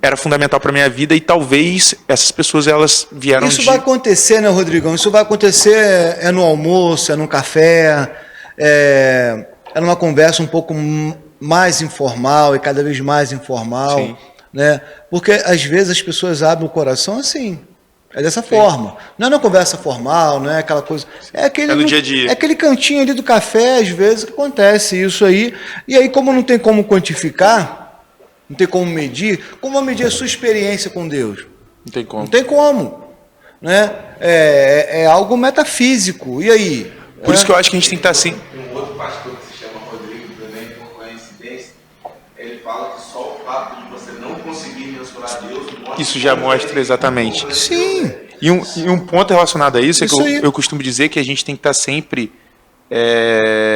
era fundamental para a minha vida e talvez essas pessoas elas vieram Isso vai acontecer, né, Rodrigão? Isso vai acontecer no almoço, no café, numa conversa um pouco mais informal e cada vez mais informal. Né? Porque, às vezes, as pessoas abrem o coração assim. É dessa forma. Não é uma conversa formal, não é aquela coisa... no dia a dia. É aquele cantinho ali do café, às vezes, que acontece isso aí. E aí, como não tem como quantificar, não tem como medir, como vai medir a sua experiência com Deus? Não tem como. Não tem como. Né? É algo metafísico. E aí? Por isso que eu acho que a gente tem que estar assim... Um outro pastor que se chama Rodrigo, também, por coincidência, ele fala que só o fato de você não conseguir mensurar Deus... Isso já mostra exatamente. Sim. E um ponto relacionado a isso é que eu costumo dizer que a gente tem que estar sempre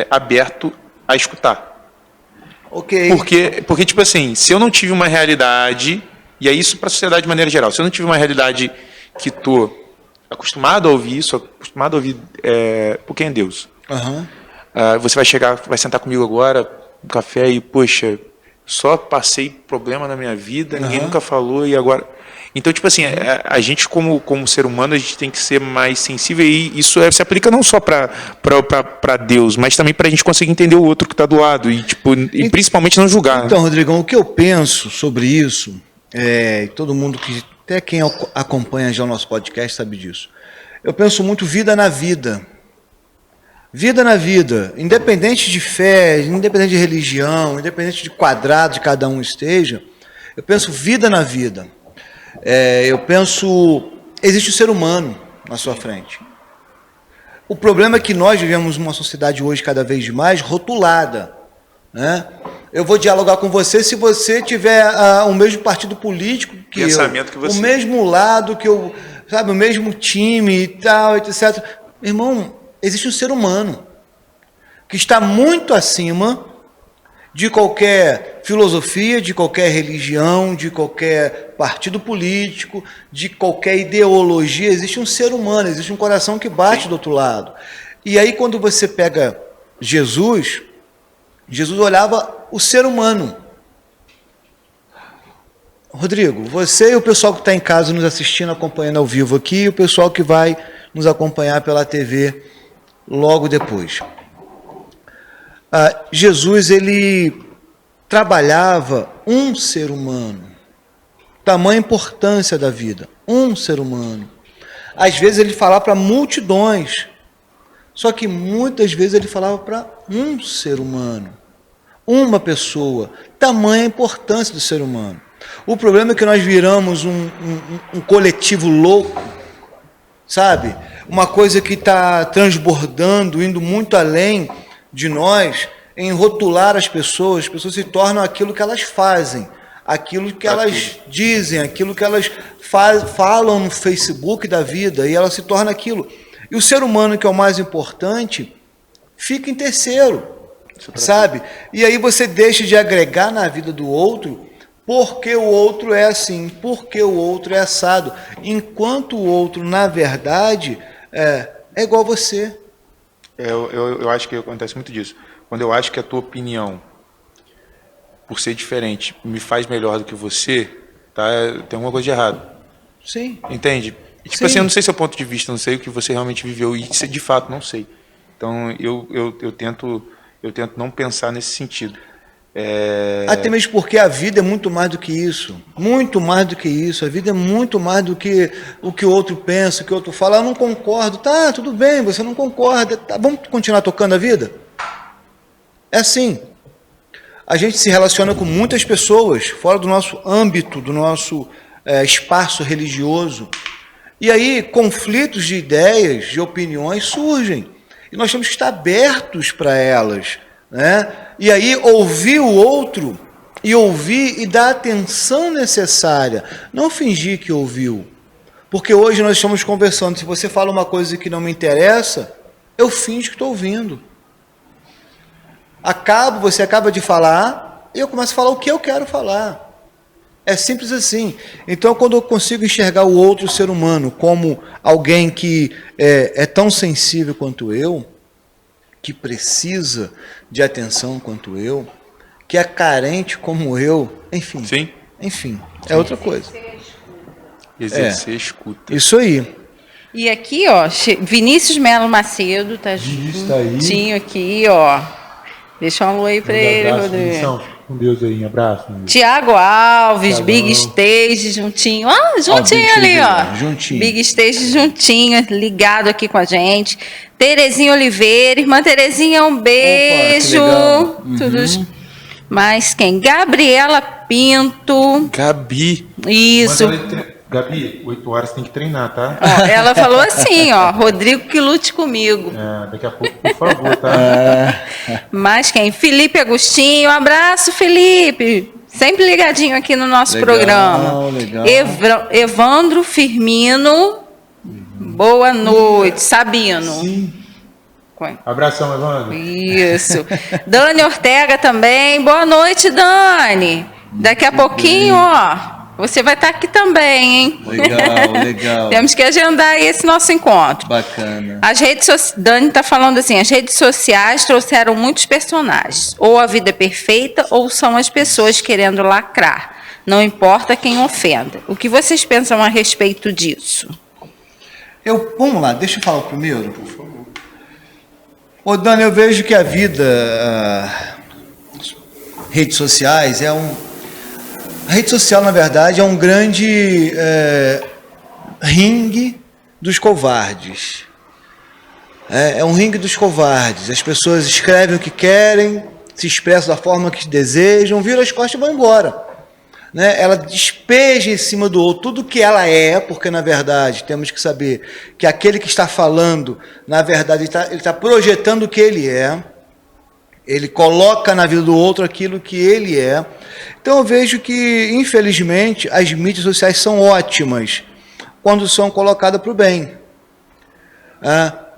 aberto a escutar. Ok. Porque, tipo assim, se eu não tive uma realidade, e é isso para a sociedade de maneira geral, se eu não tive uma realidade que estou acostumado a ouvir isso, acostumado a ouvir por quem é Deus. Você vai sentar comigo agora, no café, e, poxa, só passei problema na minha vida, ninguém nunca falou, e agora... Então, tipo assim, a gente como ser humano, a gente tem que ser mais sensível, e isso se aplica não só para Deus, mas também para a gente conseguir entender o outro que está do lado, e principalmente não julgar. Então, Rodrigão, o que eu penso sobre isso, todo mundo até quem acompanha já o nosso podcast sabe disso, eu penso muito vida na vida. Vida na vida, independente de fé, independente de religião, independente de quadrado de cada um esteja, eu penso vida na vida. Eu penso, existe o ser humano na sua frente. O problema é que nós vivemos uma sociedade hoje cada vez mais rotulada, né? eu vou dialogar com você se você tiver o mesmo partido político que pensamento eu, que você... o mesmo lado que eu, sabe, o mesmo time e tal, etc. Irmão, existe um ser humano que está muito acima de qualquer filosofia, de qualquer religião, de qualquer partido político, de qualquer ideologia. Existe um ser humano, existe um coração que bate do outro lado. E aí, quando você pega Jesus olhava o ser humano. Rodrigo, você e o pessoal que está em casa nos assistindo, acompanhando ao vivo aqui, e o pessoal que vai nos acompanhar pela TV logo depois. Jesus, ele trabalhava um ser humano, tamanha importância da vida, um ser humano. Às vezes ele falava para multidões, só que muitas vezes ele falava para um ser humano, uma pessoa, tamanha importância do ser humano. O problema é que nós viramos um coletivo louco, sabe? Uma coisa que está transbordando, indo muito além de nós, em rotular as pessoas se tornam aquilo que elas fazem, aquilo que elas dizem, aquilo que elas falam no Facebook da vida, e ela se torna aquilo. E o ser humano, que é o mais importante, fica em terceiro, sabe? E aí você deixa de agregar na vida do outro, porque o outro é assim, porque o outro é assado, enquanto o outro, na verdade, é igual a você. Eu acho que acontece muito disso. Quando eu acho que a tua opinião, por ser diferente, me faz melhor do que você, tá? Tem alguma coisa de errado. Sim. Entende? Tipo assim, eu não sei seu ponto de vista, não sei o que você realmente viveu, e de fato não sei. Então eu tento não pensar nesse sentido. Até mesmo porque a vida é muito mais do que isso. Muito mais do que isso. A vida é muito mais do que o que o outro pensa, o que o outro fala. Eu não concordo. Tá, tudo bem, você não concorda. Tá, vamos continuar tocando a vida? É assim. A gente se relaciona com muitas pessoas fora do nosso âmbito, do nosso espaço religioso. E aí conflitos de ideias, de opiniões surgem. E nós temos que estar abertos para elas, né? E aí ouvir o outro, e ouvir e dar a atenção necessária, não fingir que ouviu. Porque hoje nós estamos conversando, se você fala uma coisa que não me interessa, eu finjo que estou ouvindo. Você acaba de falar, e eu começo a falar o que eu quero falar. É simples assim. Então, quando eu consigo enxergar o outro ser humano como alguém que é tão sensível quanto eu, que precisa de atenção quanto eu, que é carente como eu, enfim. Sim. Enfim, é outra coisa. Exercer escuta. Isso aí. E aqui, ó, Vinícius Melo Macedo tá juntinho aqui, ó. Deixa um alô aí pra ele, Rodrigo. Com Deus aí, um abraço. Tiago Alves, Big Stage juntinho. Juntinho ali, ó. Juntinho. Big Stage juntinho, ligado aqui com a gente. Terezinha Oliveira, irmã Terezinha, um beijo. Opa, Tudo. Mas quem? Gabriela Pinto. Gabi. Isso. Gabi, 8 horas tem que treinar, tá? Ó, ela falou assim, ó, Rodrigo que lute comigo. Daqui a pouco, por favor, tá? Mas quem? Felipe Agostinho, um abraço, Felipe. Sempre ligadinho aqui no nosso programa. Legal. Evandro Firmino, boa noite. Sabino. Sim. Abração, Evandro. Isso. Dani Ortega também, boa noite, Dani. Daqui a pouquinho, ó. Você vai estar aqui também, hein? Legal. Temos que agendar esse nosso encontro. Bacana. Dani está falando assim, as redes sociais trouxeram muitos personagens. Ou a vida é perfeita, ou são as pessoas querendo lacrar. Não importa quem ofenda. O que vocês pensam a respeito disso? Vamos lá, deixa eu falar primeiro, por favor. Ô, Dani, eu vejo que a vida, redes sociais, a rede social, na verdade, é um grande ringue dos covardes. É um ringue dos covardes. As pessoas escrevem o que querem, se expressam da forma que desejam, viram as costas e vão embora. Né? Ela despeja em cima do outro tudo que ela é, porque, na verdade, temos que saber que aquele que está falando, na verdade, ele está projetando o que ele é. Ele coloca na vida do outro aquilo que ele é. Então eu vejo que, infelizmente, as mídias sociais são ótimas quando são colocadas para o bem.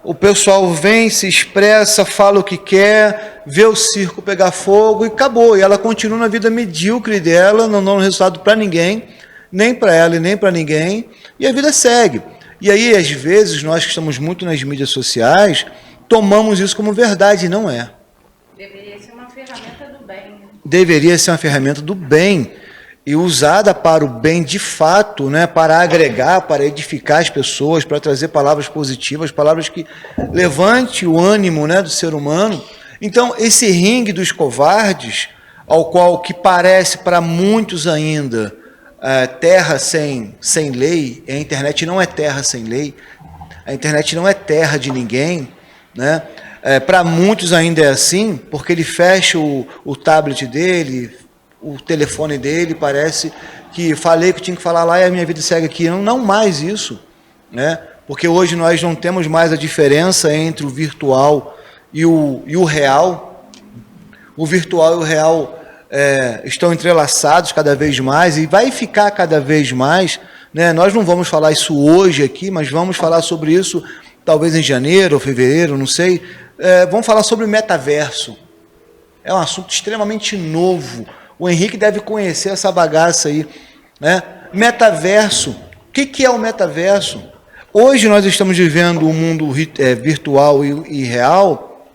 O pessoal vem, se expressa, fala o que quer, vê o circo pegar fogo e acabou. E ela continua na vida medíocre dela, não dá resultado para ninguém, nem para ela e nem para ninguém, e a vida segue. E aí, às vezes, nós que estamos muito nas mídias sociais, tomamos isso como verdade, e não é. Deveria ser uma ferramenta do bem. Deveria ser uma ferramenta do bem e usada para o bem de fato, né, para agregar, para edificar as pessoas, para trazer palavras positivas, palavras que levante o ânimo, né, do ser humano. Então, esse ringue dos covardes, ao qual que parece para muitos ainda terra sem lei, a internet não é terra sem lei, a internet não é terra de ninguém, né? Para muitos ainda é assim, porque ele fecha o tablet dele, o telefone dele, parece que falei que tinha que falar lá e a minha vida segue aqui. Não mais isso, né? Porque hoje nós não temos mais a diferença entre o virtual e o real. O virtual e o real estão entrelaçados cada vez mais e vai ficar cada vez mais, né? Nós não vamos falar isso hoje aqui, mas vamos falar sobre isso talvez em janeiro ou fevereiro, não sei. Vamos falar sobre o metaverso. É um assunto extremamente novo. O Henrique deve conhecer essa bagaça aí, né? Metaverso. O que é o metaverso? Hoje nós estamos vivendo um mundo virtual e real,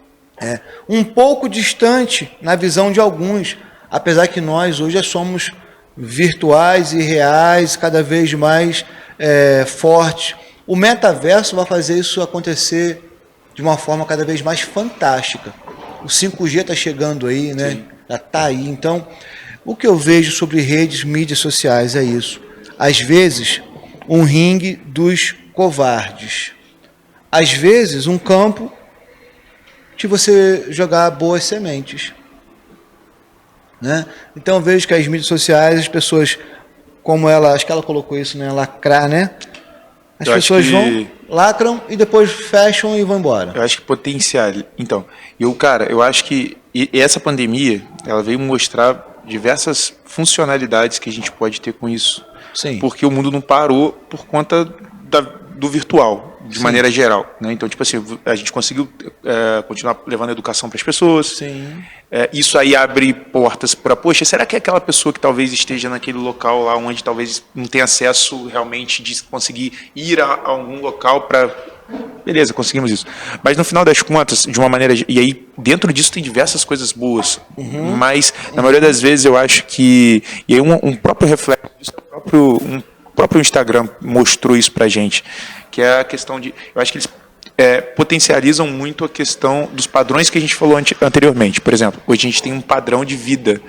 um pouco distante na visão de alguns, apesar que nós hoje somos virtuais e reais, cada vez mais fortes. O metaverso vai fazer isso acontecer de uma forma cada vez mais fantástica. O 5G está chegando aí, né? Sim. Já está aí. Então, o que eu vejo sobre redes, mídias sociais é isso. Às vezes, um ringue dos covardes. Às vezes, um campo de você jogar boas sementes, né? Então, eu vejo que as mídias sociais, as pessoas, como ela, acho que ela colocou isso, né? Lacrar, né? As pessoas vão, lacram e depois fecham e vão embora. Eu acho que potencial. Então, eu acho que essa pandemia, ela veio mostrar diversas funcionalidades que a gente pode ter com isso. Sim. Porque o mundo não parou por conta do virtual, de maneira geral, né? Então, tipo assim, a gente conseguiu continuar levando educação para as pessoas. Sim. Isso aí abre portas para, poxa, será que é aquela pessoa que talvez esteja naquele local lá onde talvez não tenha acesso realmente de conseguir ir a algum local para... Beleza, conseguimos isso. Mas no final das contas, de uma maneira... E aí, dentro disso tem diversas coisas boas. Mas, na maioria das vezes, eu acho que... E aí um próprio reflexo disso, o próprio Instagram mostrou isso pra gente, que é a questão de... Eu acho que eles potencializam muito a questão dos padrões que a gente falou anteriormente. Por exemplo, hoje a gente tem um padrão de vida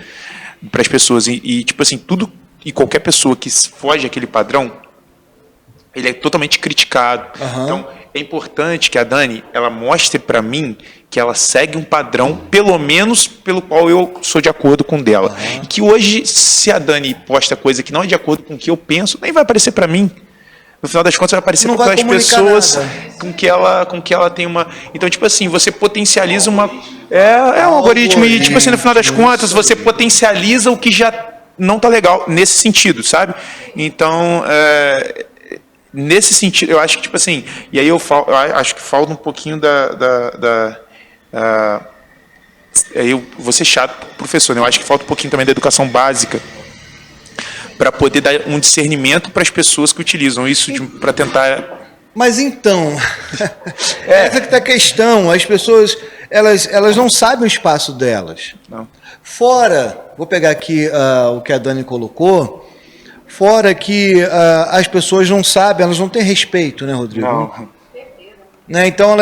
para as pessoas e, tipo assim, tudo e qualquer pessoa que foge daquele padrão, ele é totalmente criticado. Então, é importante que a Dani, ela mostre para mim que ela segue um padrão, pelo menos pelo qual eu sou de acordo com dela. E que hoje, se a Dani posta coisa que não é de acordo com o que eu penso, nem vai aparecer para mim. No final das contas, vai aparecer para aquelas pessoas com que ela tem uma... Então, tipo assim, você potencializa uma... É um algoritmo e, tipo assim, no final das contas, você potencializa o que já não tá legal, nesse sentido, sabe? Então, nesse sentido, eu acho que, tipo assim... E aí eu acho que falta um pouquinho aí eu vou ser chato, professor, né? Eu acho que falta um pouquinho também da educação básica para poder dar um discernimento para as pessoas que utilizam isso para tentar... Mas então, essa que está a questão, as pessoas, elas não sabem o espaço delas. Não. Fora, vou pegar aqui o que a Dani colocou, fora que as pessoas não sabem, elas não têm respeito, né, Rodrigo? Não. Né? Então,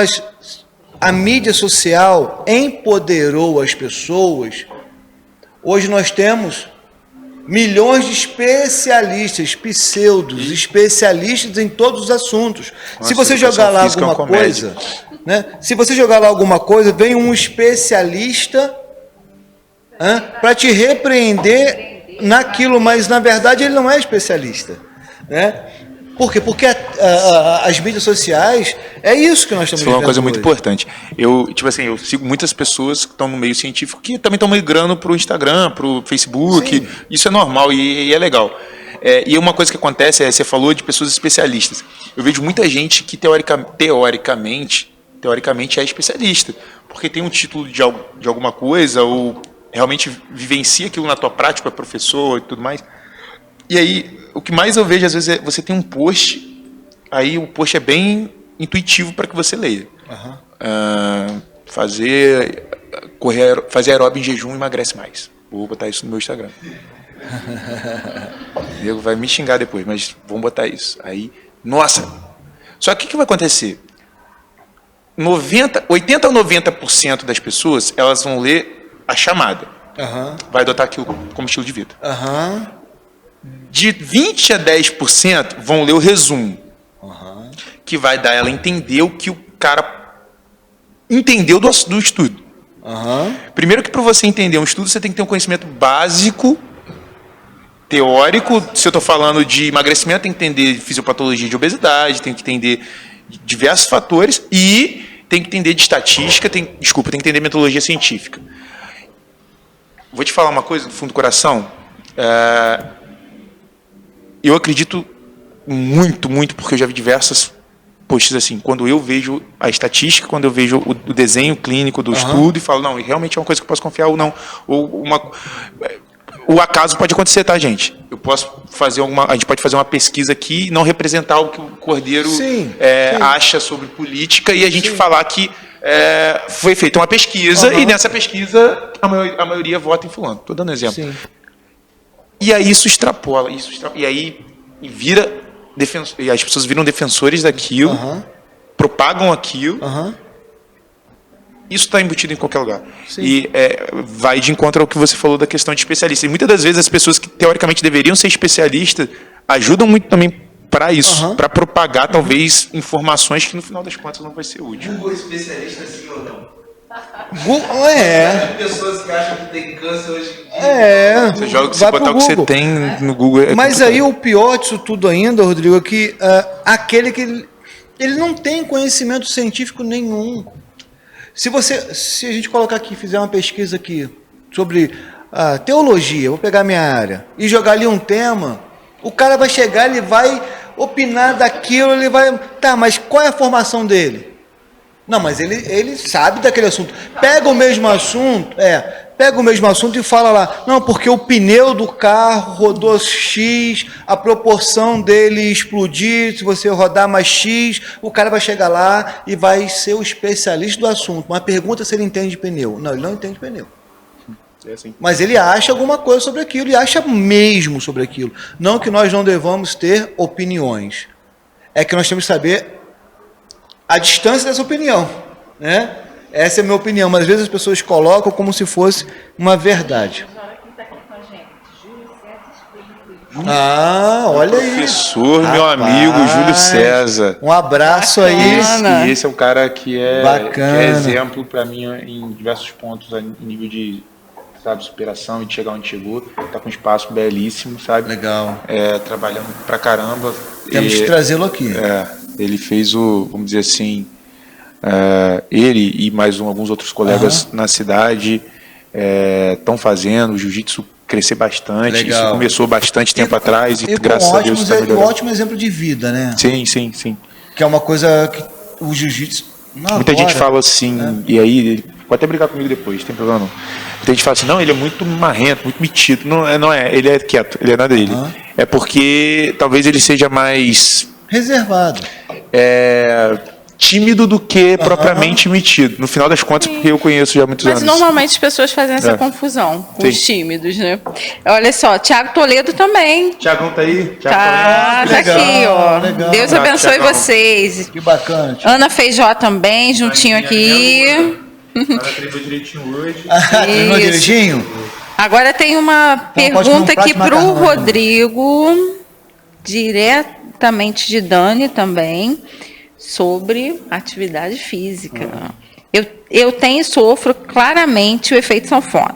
a mídia social empoderou as pessoas. Hoje nós temos milhões de especialistas, pseudos, especialistas em todos os assuntos. Nossa, se você jogar lá alguma coisa, né? Se você jogar lá alguma coisa, vem um especialista para te repreender naquilo, mas na verdade ele não é especialista, né? Por quê? Porque as mídias sociais, é isso que nós estamos vivendo. Isso é uma coisa muito hoje. importante. Eu sigo muitas pessoas que estão no meio científico que também estão migrando para o Instagram, para o Facebook. Sim. Isso é normal e é legal. E uma coisa que acontece você falou de pessoas especialistas. Eu vejo muita gente que teoricamente é especialista, porque tem um título de alguma coisa ou realmente vivencia aquilo na tua prática, é professor e tudo mais. E aí, o que mais eu vejo às vezes é você tem um post, aí o post é bem intuitivo para que você leia. Uhum. Fazer aeróbio em jejum emagrece mais. Vou botar isso no meu Instagram. Diego vai me xingar depois, mas vamos botar isso. Aí, nossa! Só que o que vai acontecer? 80 ou 90% das pessoas, elas vão ler a chamada. Uhum. Vai adotar aquilo como estilo de vida. Uhum. De 20 a 10% vão ler o resumo. Uhum. Que vai dar ela entender o que o cara entendeu do estudo. Uhum. Primeiro que para você entender um estudo, você tem que ter um conhecimento básico, teórico. Se eu estou falando de emagrecimento, tem que entender fisiopatologia de obesidade, tem que entender diversos fatores e tem que entender de estatística, tem que entender metodologia científica. Vou te falar uma coisa do fundo do coração. Eu acredito muito, porque eu já vi diversas posts assim, quando eu vejo a estatística, quando eu vejo o desenho clínico do estudo e falo, não, realmente é uma coisa que eu posso confiar ou não. O acaso pode acontecer, tá, gente? A gente pode fazer uma pesquisa aqui e não representar o que o Cordeiro acha sobre política e a gente falar que foi feita uma pesquisa e nessa pesquisa a maioria vota em fulano. Estou dando exemplo. Sim. E aí isso extrapola, e aí e as pessoas viram defensores daquilo, propagam aquilo. Isso está embutido em qualquer lugar. Sim. E vai de encontro ao que você falou da questão de especialista. E muitas das vezes as pessoas que teoricamente deveriam ser especialistas ajudam muito também para isso, para propagar talvez informações que no final das contas não vai ser útil. Google especialista sim ou não? Google pessoas que acham que tem câncer hoje em dia. Você joga que você botar o que você tem no Google. Mas aí o pior disso tudo ainda, Rodrigo, é que aquele que ele não tem conhecimento científico nenhum. Se a gente colocar aqui, fizer uma pesquisa aqui sobre teologia, vou pegar minha área, e jogar ali um tema, o cara vai chegar, ele vai opinar daquilo, ele vai... Tá, mas qual é a formação dele? Não, mas ele sabe daquele assunto. Pega o mesmo assunto e fala lá, não, porque o pneu do carro rodou X, a proporção dele explodir, se você rodar mais X, o cara vai chegar lá e vai ser o especialista do assunto. Mas pergunta se ele entende de pneu. Não, ele não entende de pneu. Assim. Mas ele acha alguma coisa sobre aquilo, e acha mesmo sobre aquilo. Não que nós não devamos ter opiniões. É que nós temos que saber a distância dessa opinião, né? Essa é a minha opinião, mas às vezes as pessoas colocam como se fosse uma verdade. Olha aí. Professor, meu amigo Júlio César. Um abraço aí. Esse é um cara que é exemplo para mim em diversos pontos, em nível de superação e de chegar onde chegou. Tá com um espaço belíssimo, sabe? Legal. Trabalhando pra caramba. Temos que trazê-lo aqui. Ele fez vamos dizer assim, ele e mais alguns outros colegas na cidade estão fazendo o jiu-jitsu crescer bastante. Legal. Isso começou bastante tempo atrás e graças a Deus está melhorando. Um ótimo exemplo de vida, né? Sim. Que é uma coisa que o jiu-jitsu... Muita gente fala assim, e aí, pode até brigar comigo depois, não tem problema não. Muita gente fala assim, não, ele é muito marrento, muito metido. Não é, ele é quieto, ele é nada dele. É porque talvez ele seja mais... reservado. Tímido do que propriamente metido. No final das contas, porque eu conheço já há muitos anos. Mas normalmente as pessoas fazem essa confusão com os tímidos, né? Olha só, Thiago Toledo também. Tiagão tá aí? Tá aqui, ó. Legal. Deus abençoe vocês. Que bacana. Thiago. Ana Feijó também, juntinho aqui. Ana treinou direitinho hoje. Treinou direitinho? Agora tem uma pergunta aqui para o Rodrigo, diretamente de Dani também, sobre atividade física. Eu tenho e sofro claramente o efeito sanfona.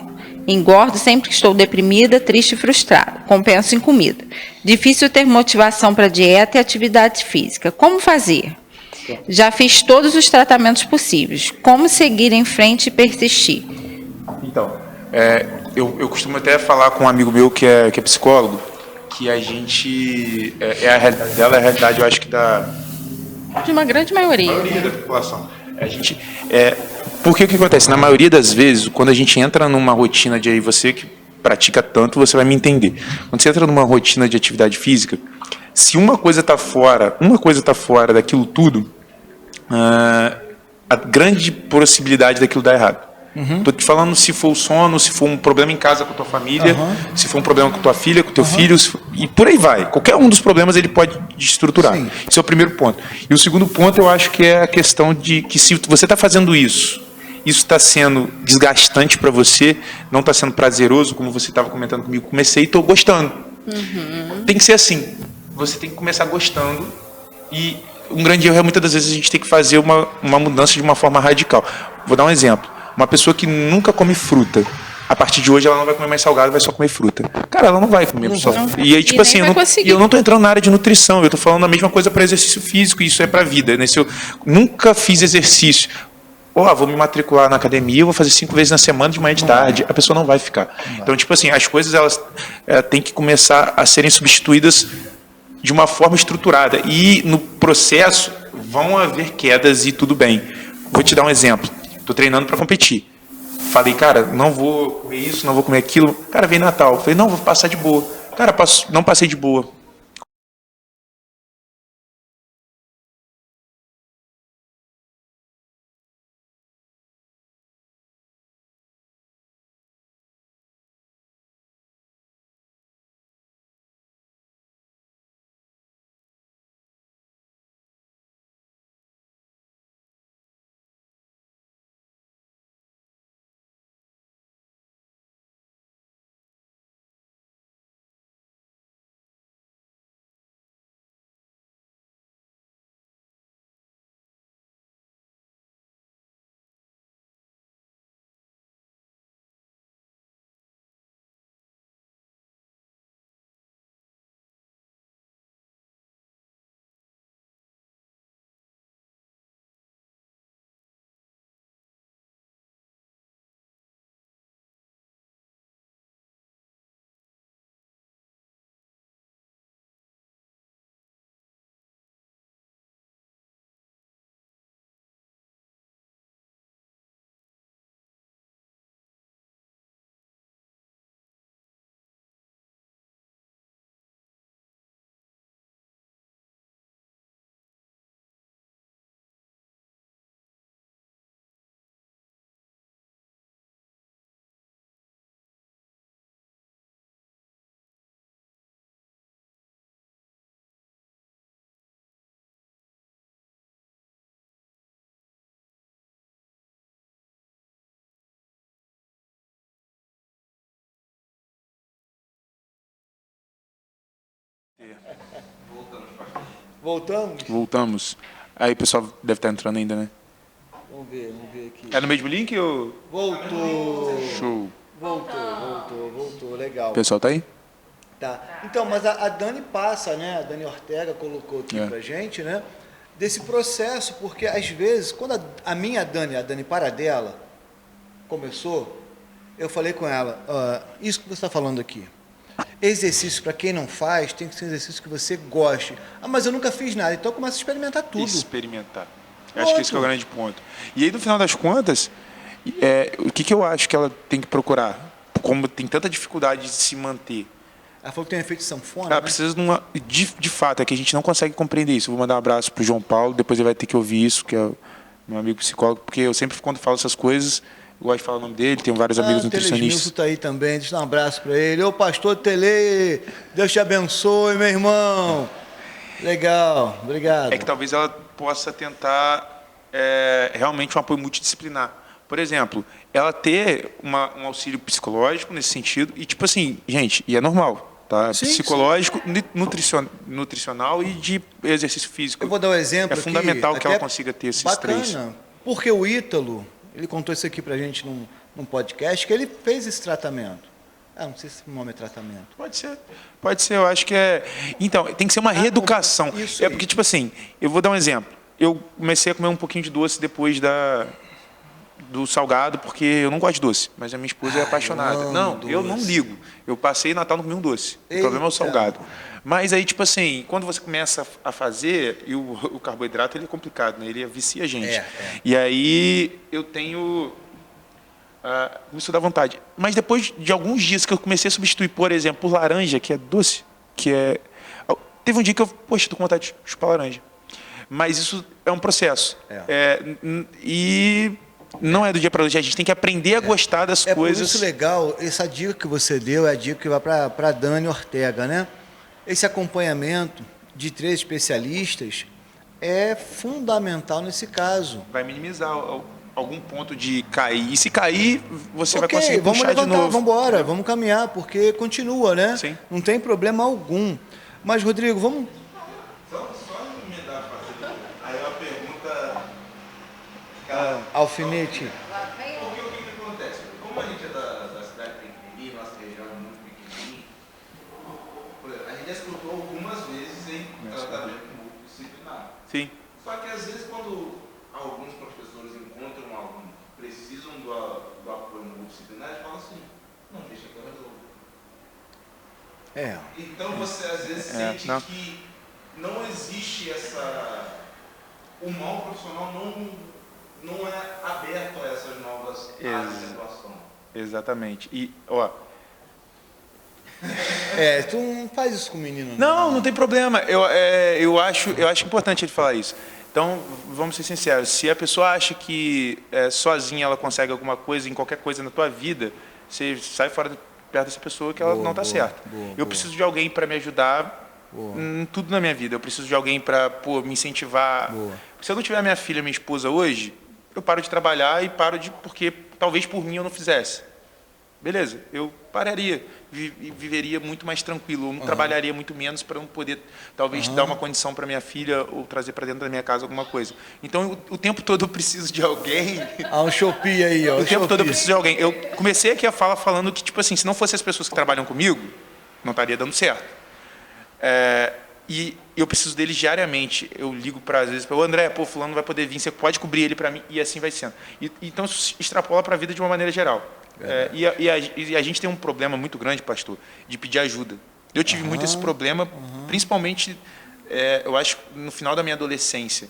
Engordo sempre que estou deprimida, triste e frustrada. Compenso em comida. Difícil ter motivação para dieta e atividade física. Como fazer? Já fiz todos os tratamentos possíveis. Como seguir em frente e persistir? Então, eu costumo até falar com um amigo meu que é psicólogo, que a gente, a realidade dela é a realidade, eu acho que de uma grande maioria. A maioria da população. Porque o que acontece? Na maioria das vezes, quando a gente entra numa rotina de aí, você que pratica tanto, você vai me entender. Quando você entra numa rotina de atividade física, se uma coisa está fora daquilo tudo, a grande possibilidade daquilo dar errado. Estou te falando se for o sono, se for um problema em casa com a tua família, se for um problema com tua filha, com teu filho, e por aí vai. Qualquer um dos problemas ele pode destruturar. Sim. Esse é o primeiro ponto. E o segundo ponto eu acho que é a questão de que se você está fazendo isso está sendo desgastante para você, não está sendo prazeroso, como você estava comentando comigo, comecei e estou gostando. Tem que ser assim. Você tem que começar gostando e um grande erro é muitas das vezes a gente tem que fazer uma mudança de uma forma radical. Vou dar um exemplo. Uma pessoa que nunca come fruta, a partir de hoje ela não vai comer mais salgado, vai só comer fruta. Cara, ela não vai comer só. E aí, tipo assim, eu não estou entrando na área de nutrição, eu estou falando a mesma coisa para exercício físico, e isso é para a vida. Né? Se eu nunca fiz exercício, vou me matricular na academia, vou fazer 5 vezes na semana, de manhã e de tarde, a pessoa não vai ficar. Então, tipo assim, as coisas elas têm que começar a serem substituídas de uma forma estruturada. E no processo vão haver quedas e tudo bem. Vou te dar um exemplo. Estou treinando para competir. Falei, cara, não vou comer isso, não vou comer aquilo. Cara, vem Natal. Falei, não, vou passar de boa. Cara, não passei de boa. Voltamos. Aí o pessoal deve estar entrando ainda, né? Vamos ver aqui. É no mesmo link ou... Voltou. Show. Voltou, legal. O pessoal tá aí? Tá. Então, mas a Dani passa, né? A Dani Ortega colocou aqui pra gente, né? Desse processo, porque às vezes, quando a minha Dani, a Dani Paradela, começou, eu falei com ela, isso que você está falando aqui. Exercício, para quem não faz, tem que ser um exercício que você goste. Mas eu nunca fiz nada, então começa a experimentar tudo. Experimentar. Eu acho que esse é o grande ponto. E aí, no final das contas, o que eu acho que ela tem que procurar? Como tem tanta dificuldade de se manter. Ela falou que tem um efeito sanfona, ela precisa de fato, é que a gente não consegue compreender isso. Eu vou mandar um abraço para o João Paulo, depois ele vai ter que ouvir isso, que é meu amigo psicólogo, porque eu sempre, quando falo essas coisas, eu gosto de falar o nome dele, tenho vários amigos nutricionistas. O está aí também, deixa eu dar um abraço para ele. Ô, pastor Tele, Deus te abençoe, meu irmão. Legal, obrigado. É que talvez ela possa tentar realmente um apoio multidisciplinar. Por exemplo, ela ter um auxílio psicológico nesse sentido, e tipo assim, gente, e é normal, tá? Sim, psicológico, sim. Nutricional e de exercício físico. Eu vou dar um exemplo fundamental que ela consiga ter esses três. Porque o Ítalo, ele contou isso aqui pra gente num podcast que ele fez esse tratamento. Não sei se o nome é tratamento. Pode ser, eu acho que é... Então, tem que ser uma reeducação. Isso porque, tipo assim, eu vou dar um exemplo. Eu comecei a comer um pouquinho de doce depois do salgado, porque eu não gosto de doce, mas a minha esposa é apaixonada. Eu não ligo. Eu passei Natal não comi um doce. O problema é o salgado. Mas aí, tipo assim, quando você começa a fazer, e o carboidrato ele é complicado, né? Ele vicia a gente. E aí eu tenho... isso dá vontade. Mas depois de alguns dias que eu comecei a substituir, por exemplo, por laranja, que é doce, teve um dia que eu, poxa, tô com vontade de chupar laranja. Mas isso é um processo. E não é do dia para hoje. A gente tem que aprender a gostar das coisas. Por isso legal, essa dica que você deu é a dica que vai para Dani Ortega, né? Esse acompanhamento de 3 especialistas é fundamental nesse caso. Vai minimizar algum ponto de cair. E se cair, você vai conseguir vamos puxar levantar, de novo. vamos embora, vamos caminhar, porque continua, né? Sim. Não tem problema algum. Mas, Rodrigo, vamos... Só emendar, fazer aí uma pergunta... Alfinete. Porque o que acontece? Como a gente é da cidade pequenininha, nossa região é muito pequenininha, por exemplo, a gente já escutou algumas vezes em tratamento multidisciplinar. Sim. Só que às vezes quando alguns professores encontram algum, precisam do apoio multidisciplinar, eles falam assim, não, deixa que eu resolvo. Então você às vezes sente que não existe o mal profissional não é aberto a essas novas áreas de atuação. Exatamente. E, ó... tu não faz isso com o menino. Não tem problema. Eu acho importante ele falar isso. Então, vamos ser sinceros. Se a pessoa acha que sozinha ela consegue alguma coisa, em qualquer coisa na tua vida, você sai fora perto dessa pessoa que ela não está certa. Eu preciso de alguém para me ajudar em tudo na minha vida. Eu preciso de alguém para me incentivar. Se eu não tiver minha filha, minha esposa hoje, eu paro de trabalhar e porque talvez por mim eu não fizesse. Beleza, eu pararia, viveria muito mais tranquilo, eu não trabalharia muito menos para não poder, talvez, dar uma condição para minha filha ou trazer para dentro da minha casa alguma coisa. Então, o tempo todo eu preciso de alguém... um Shopee aí, ó. O tempo todo eu preciso de alguém. Eu comecei aqui a fala falando que, tipo assim, se não fossem as pessoas que trabalham comigo, não estaria dando certo. E eu preciso deles diariamente. Eu ligo às vezes para o André, fulano não vai poder vir, você pode cobrir ele para mim, e assim vai sendo. Então, isso extrapola para a vida de uma maneira geral. E a gente tem um problema muito grande, pastor, de pedir ajuda. Eu tive muito esse problema, principalmente, eu acho, no final da minha adolescência.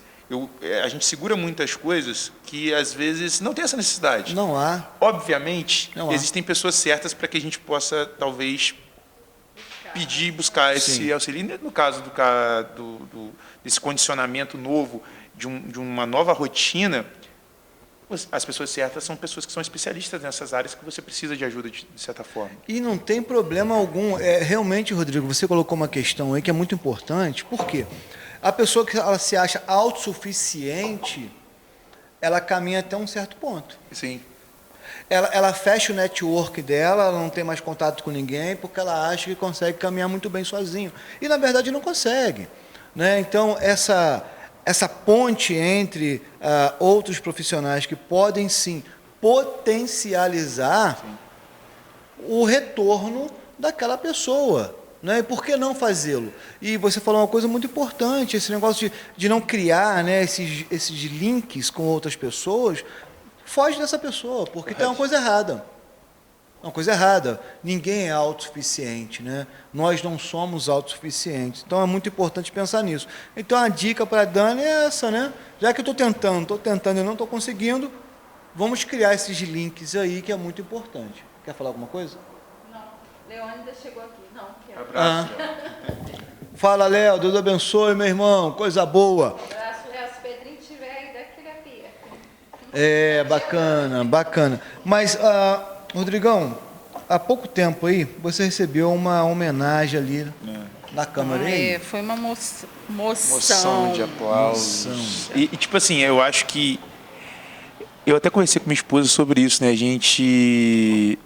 A gente segura muitas coisas que, às vezes, não tem essa necessidade. Não há. Obviamente, existem pessoas certas para que a gente possa, talvez, pedir e buscar esse auxílio. E no caso desse condicionamento novo, de uma nova rotina, as pessoas certas são pessoas que são especialistas nessas áreas que você precisa de ajuda de certa forma. E não tem problema algum. Realmente, Rodrigo, você colocou uma questão aí que é muito importante. Por quê? A pessoa que ela se acha autossuficiente, ela caminha até um certo ponto. Sim. Ela fecha o network dela, ela não tem mais contato com ninguém, porque ela acha que consegue caminhar muito bem sozinho. E, na verdade, não consegue. Né? Então, essa ponte entre outros profissionais que podem, sim, potencializar o retorno daquela pessoa. Né? E por que não fazê-lo? E você falou uma coisa muito importante, esse negócio de não criar, né, esses links com outras pessoas. Foge dessa pessoa, porque tem uma coisa errada. Uma coisa errada. Ninguém é autossuficiente, né? Nós não somos autossuficientes. Então é muito importante pensar nisso. Então a dica para a Dani é essa, né? Já que eu estou tentando e não estou conseguindo, vamos criar esses links aí, que é muito importante. Quer falar alguma coisa? Não. Leônidas chegou aqui. Não, quero. Abraço. Fala, Léo. Deus abençoe, meu irmão. Coisa boa. Abraço, Léo. Se o Pedrinho tiver aí, daquele a pia. Bacana. Mas, Rodrigão, há pouco tempo aí, você recebeu uma homenagem ali na Câmara. Foi uma Moção de aplausos. E, tipo assim, eu acho que... Eu até conversei com minha esposa sobre isso, né? A gente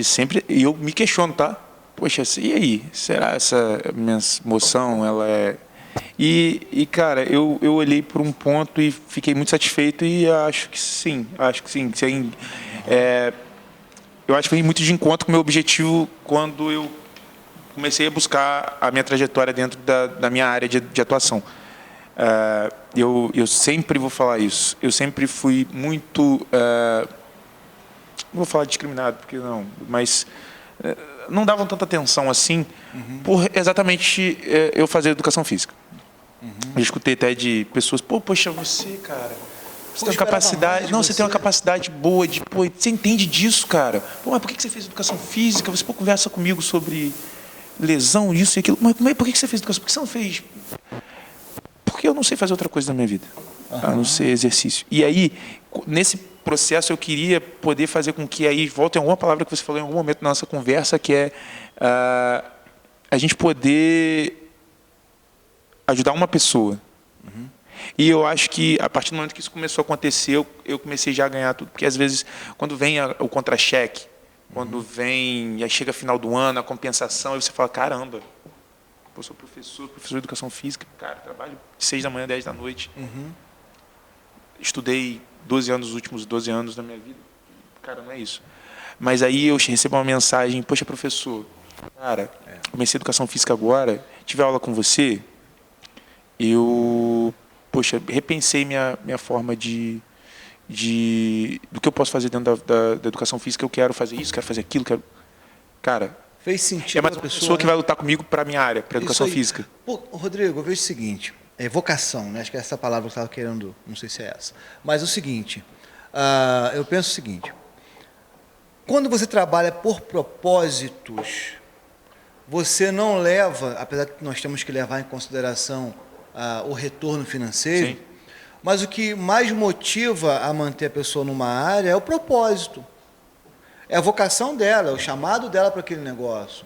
sempre... E eu me questiono, tá? Poxa, e aí? Será essa minha moção, ela é... E cara, eu olhei por um ponto e fiquei muito satisfeito e acho que sim. Eu acho que foi muito de encontro com o meu objetivo quando eu comecei a buscar a minha trajetória dentro da minha área de atuação. Eu sempre vou falar isso. Eu sempre fui muito... não vou falar discriminado, porque não, mas não davam tanta atenção assim por exatamente eu fazer educação física. Eu escutei até de pessoas, poxa, você, cara, você tem uma capacidade, você tem uma capacidade boa de, você entende disso, cara? Mas por que você fez educação física? Você conversa comigo sobre lesão, isso e aquilo. Mas por que você fez educação? Por que você não fez? Porque eu não sei fazer outra coisa na minha vida, a não ser exercício. E aí, nesse processo, eu queria poder fazer com que aí volte em alguma palavra que você falou em algum momento na nossa conversa, que é a gente poder ajudar uma pessoa. E eu acho que, a partir do momento que isso começou a acontecer, eu comecei já a ganhar tudo. Porque, às vezes, quando vem o contra-cheque, quando vem, aí chega final do ano, a compensação, aí você fala, caramba, eu sou professor de educação física, cara, trabalho de 6 da manhã, 10 da noite. Estudei 12 anos, os últimos 12 anos da minha vida. Cara, não é isso. Mas aí eu recebo uma mensagem, poxa, professor, cara, comecei educação física agora, tive aula com você, eu, repensei minha forma do que eu posso fazer dentro da educação física, eu quero fazer isso, quero fazer aquilo, Cara, fez sentido. É mais uma pessoa que vai lutar comigo para a minha área, para a educação física. Rodrigo, eu vejo o seguinte, vocação, né? Acho que é essa palavra que eu estava querendo, não sei se é essa. Mas o seguinte, eu penso o seguinte, quando você trabalha por propósitos, você não leva, apesar que nós temos que levar em consideração o retorno financeiro, sim, mas o que mais motiva a manter a pessoa numa área é o propósito. É a vocação dela, é o chamado dela para aquele negócio.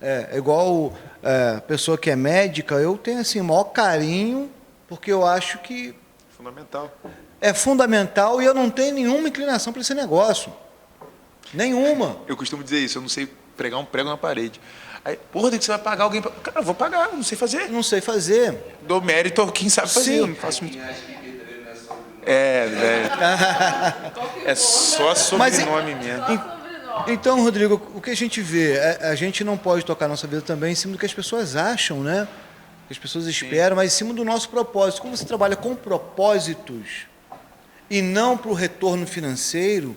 É igual a pessoa que é médica, eu tenho assim, o maior carinho, porque eu acho que... Fundamental. É fundamental e eu não tenho nenhuma inclinação para esse negócio. Nenhuma. Eu costumo dizer isso, eu não sei pregar um prego na parede. Aí, Rodrigo, você vai pagar alguém? Cara, eu vou pagar, não sei fazer. Não sei fazer. Dou mérito a quem sabe fazer, sim, eu não faço muito. É só sobrenome mesmo. Então, Rodrigo, o que a gente vê, a gente não pode tocar a nossa vida também em cima do que as pessoas acham, né? Que as pessoas esperam, mas em cima do nosso propósito. Como você trabalha com propósitos e não para o retorno financeiro,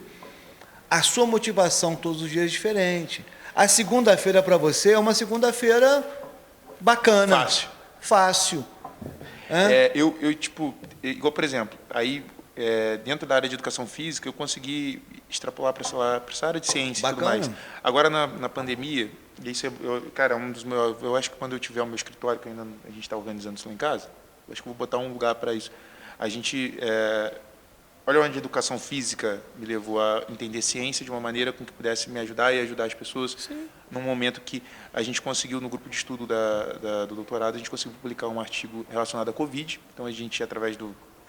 a sua motivação todos os dias é diferente. A segunda-feira para você é uma segunda-feira bacana. Fácil. Igual, por exemplo, aí dentro da área de educação física, eu consegui extrapolar para essa área de ciência e tudo mais. Agora, na pandemia, isso cara, um dos meus, eu acho que quando eu tiver o meu escritório, que ainda a gente está organizando isso lá em casa, eu acho que eu vou botar um lugar para isso. A gente... olha onde a educação física me levou a entender ciência de uma maneira com que pudesse me ajudar e ajudar as pessoas. Sim. Num momento que a gente conseguiu, no grupo de estudo do doutorado, a gente conseguiu publicar um artigo relacionado à Covid. Então, a gente, através de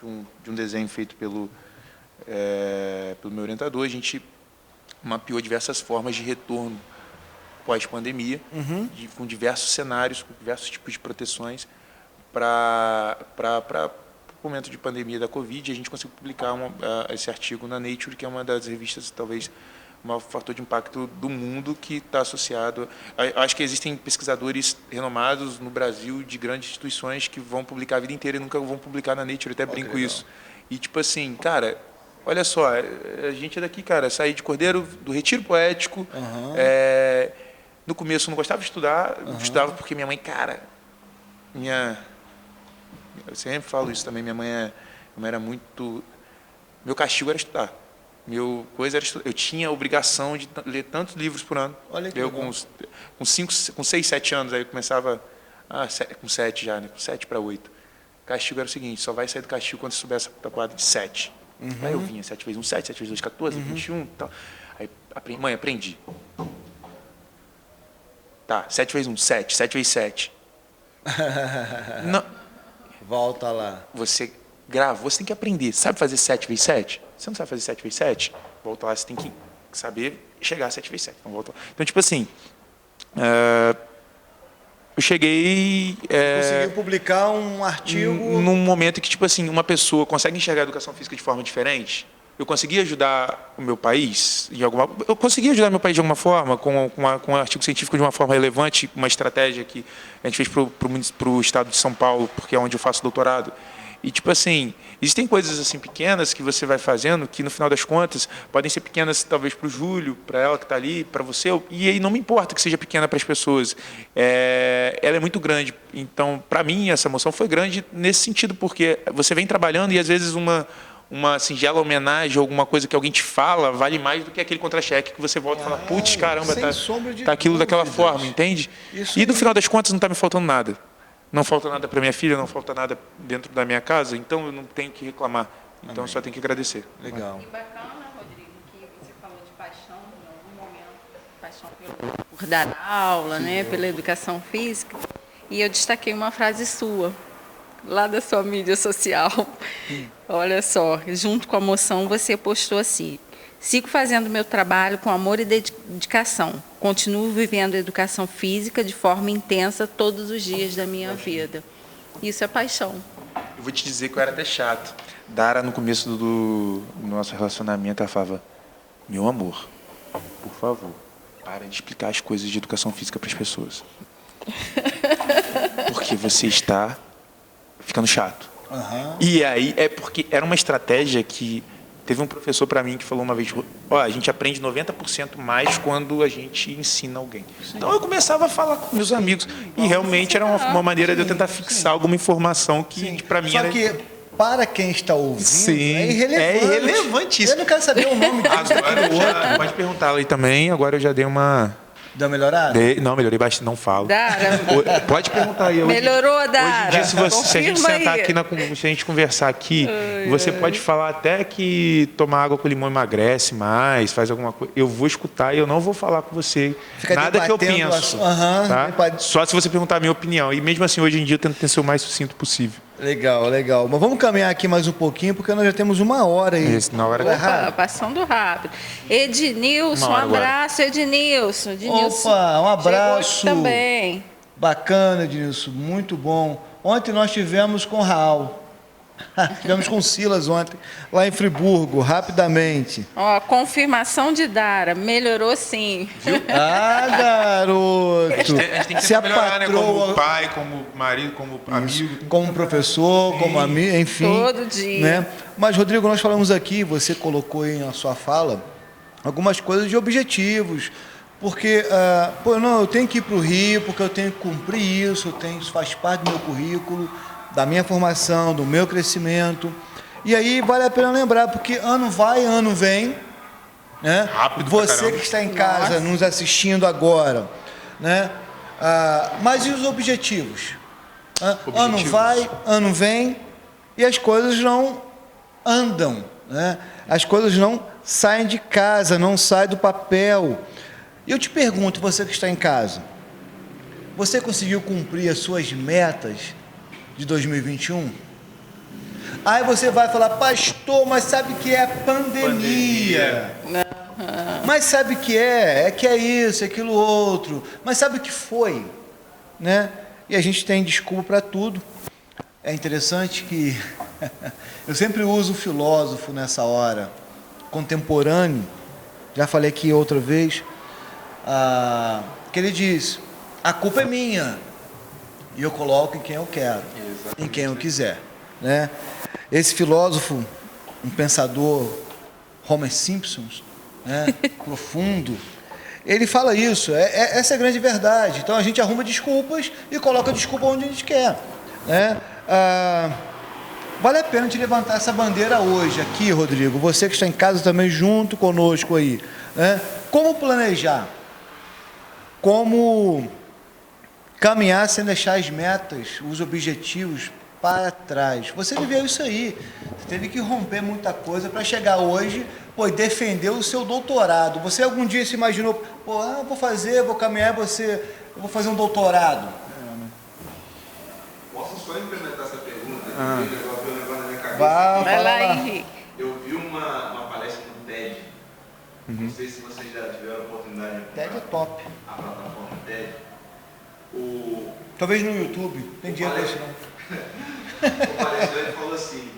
um desenho feito pelo meu orientador, a gente mapeou diversas formas de retorno pós-pandemia, com diversos cenários, com diversos tipos de proteções para o momento de pandemia da Covid. A gente conseguiu publicar esse artigo na Nature, que é uma das revistas, talvez, o maior fator de impacto do mundo, que está associado... Acho que existem pesquisadores renomados no Brasil, de grandes instituições, que vão publicar a vida inteira e nunca vão publicar na Nature, eu até brinco isso. E, tipo assim, cara, olha só, a gente é daqui, cara, saí de Cordeiro, do Retiro Poético. No começo eu não gostava de estudar, eu estudava porque minha mãe, cara, eu sempre falo isso também, minha mãe era muito... Meu castigo era estudar. Meu coisa era estudar. Eu tinha a obrigação de ler tantos livros por ano. Olha que legal. Com 6, 7 anos, aí eu começava... com 7 já, né? Com 7 para 8. O castigo era o seguinte, só vai sair do castigo quando você souber essa tabuada de 7. Aí eu vinha, 7 vezes 1, 7, 7 vezes 2, 14, 21 e tal. Aí, mãe, aprendi. Tá, 7 vezes 1, 7, 7 vezes 7. Não... Volta lá. Você grava, você tem que aprender. Sabe fazer 7 vezes 7? Você não sabe fazer 7 vezes 7? Volta lá, você tem que saber chegar a 7 vezes 7. Então, volta lá. Então, tipo assim, eu cheguei... conseguiu publicar um artigo... Num momento que, tipo assim, uma pessoa consegue enxergar a educação física de forma diferente, eu consegui ajudar o meu país eu consegui ajudar meu país de alguma forma, com um artigo científico de uma forma relevante, uma estratégia que a gente fez para o estado de São Paulo, porque é onde eu faço doutorado. E, tipo assim, existem coisas assim pequenas que você vai fazendo que, no final das contas, podem ser pequenas talvez para o Júlio, para ela que está ali, para você, e aí não me importa que seja pequena para as pessoas. Ela é muito grande. Então, para mim, essa emoção foi grande nesse sentido, porque você vem trabalhando e, às vezes, uma singela homenagem, alguma coisa que alguém te fala, vale mais do que aquele contra-cheque que você volta e fala, putz, caramba, tá aquilo daquela forma, entende? E, no final das contas, não está me faltando nada. Não falta nada para minha filha, não falta nada dentro da minha casa, então eu não tenho que reclamar. Então eu só tenho que agradecer. Legal. E bacana, Rodrigo, que você falou de paixão, em algum momento, paixão por dar aula, né, pela educação física. E eu destaquei uma frase sua, lá da sua mídia social. Olha só, junto com a moção, você postou assim: sigo fazendo meu trabalho com amor e dedicação. Continuo vivendo a educação física de forma intensa todos os dias da minha vida. Isso é paixão. Eu vou te dizer que eu era até chato. Dara, no começo do nosso relacionamento, ela falava, meu amor, por favor, para de explicar as coisas de educação física para as pessoas. Porque você está ficando chato. Uhum. E aí, é porque era uma estratégia que... Teve um professor para mim que falou uma vez, a gente aprende 90% mais quando a gente ensina alguém. Sim. Então eu começava a falar com meus amigos. E realmente era uma maneira de eu tentar fixar alguma informação que para mim era... Só que para quem está ouvindo, é irrelevante. É irrelevante isso. Eu não quero saber o nome disso. Agora pode perguntar aí também, agora eu já dei uma... Deu melhorada? Não, melhorei bastante, não falo. Dara. Pode perguntar aí. Melhorou, Dara? Hoje em dia, se a gente sentar aqui, se a gente conversar aqui, você pode falar até que tomar água com limão emagrece mais, faz alguma coisa. Eu vou escutar e eu não vou falar com você nada que eu penso. Tá? Só se você perguntar a minha opinião. E mesmo assim, hoje em dia, eu tento ser o mais sucinto possível. Legal, legal. Mas vamos caminhar aqui mais um pouquinho, porque nós já temos 1 hora aí. Isso, na hora passando rápido. Ednilson, um abraço, Ednilson. Opa, um abraço. Também. Bacana, Ednilson, muito bom. Ontem nós tivemos com o Raul. Tivemos com o Silas ontem, lá em Friburgo, rapidamente. Ó, confirmação de Dara, melhorou sim. Viu? Ah, garoto! A gente tem que se melhorar, né? Como pai, como marido, como amigo. Como professor, como amigo, enfim. Todo dia. Né? Mas, Rodrigo, nós falamos aqui, você colocou aí na sua fala, algumas coisas de objetivos. Porque, eu tenho que ir para o Rio, porque eu tenho que cumprir isso, isso faz parte do meu currículo, da minha formação, do meu crescimento. E aí vale a pena lembrar, porque ano vai, ano vem, né? Rápido. Você que está em casa, nos assistindo agora, né? Mas e os objetivos? Ano vai, ano vem, e as coisas não andam, né? As coisas não saem de casa, não saem do papel. E eu te pergunto, você que está em casa, você conseguiu cumprir as suas metas de 2021? Aí você vai falar, pastor, mas sabe que é pandemia. Mas sabe que é que é isso, é aquilo outro. Mas sabe o que foi? Né? E a gente tem desculpa para tudo. É interessante que eu sempre uso o filósofo nessa hora, contemporâneo, já falei aqui outra vez, que ele diz, a culpa é minha. E eu coloco em quem eu quero, em quem eu quiser, né? Esse filósofo, um pensador, Homer Simpson, né? Profundo, ele fala isso, essa é a grande verdade. Então a gente arruma desculpas e coloca desculpa onde a gente quer, né? Vale a pena te levantar essa bandeira hoje aqui, Rodrigo, você que está em casa também junto conosco aí, né? Como planejar? Como caminhar sem deixar as metas, os objetivos para trás. Você viveu isso aí. Você teve que romper muita coisa para chegar hoje, e defender o seu doutorado. Você algum dia se imaginou, vou caminhar, eu vou fazer um doutorado? Posso só implementar essa pergunta? Eu levando na minha cabeça. Vai lá, Henrique. Eu vi uma palestra no TED. Não sei se vocês já tiveram a oportunidade de TED é top. A plataforma TED. Talvez no YouTube, tem dinheiro para isso não. O palestrante falou assim,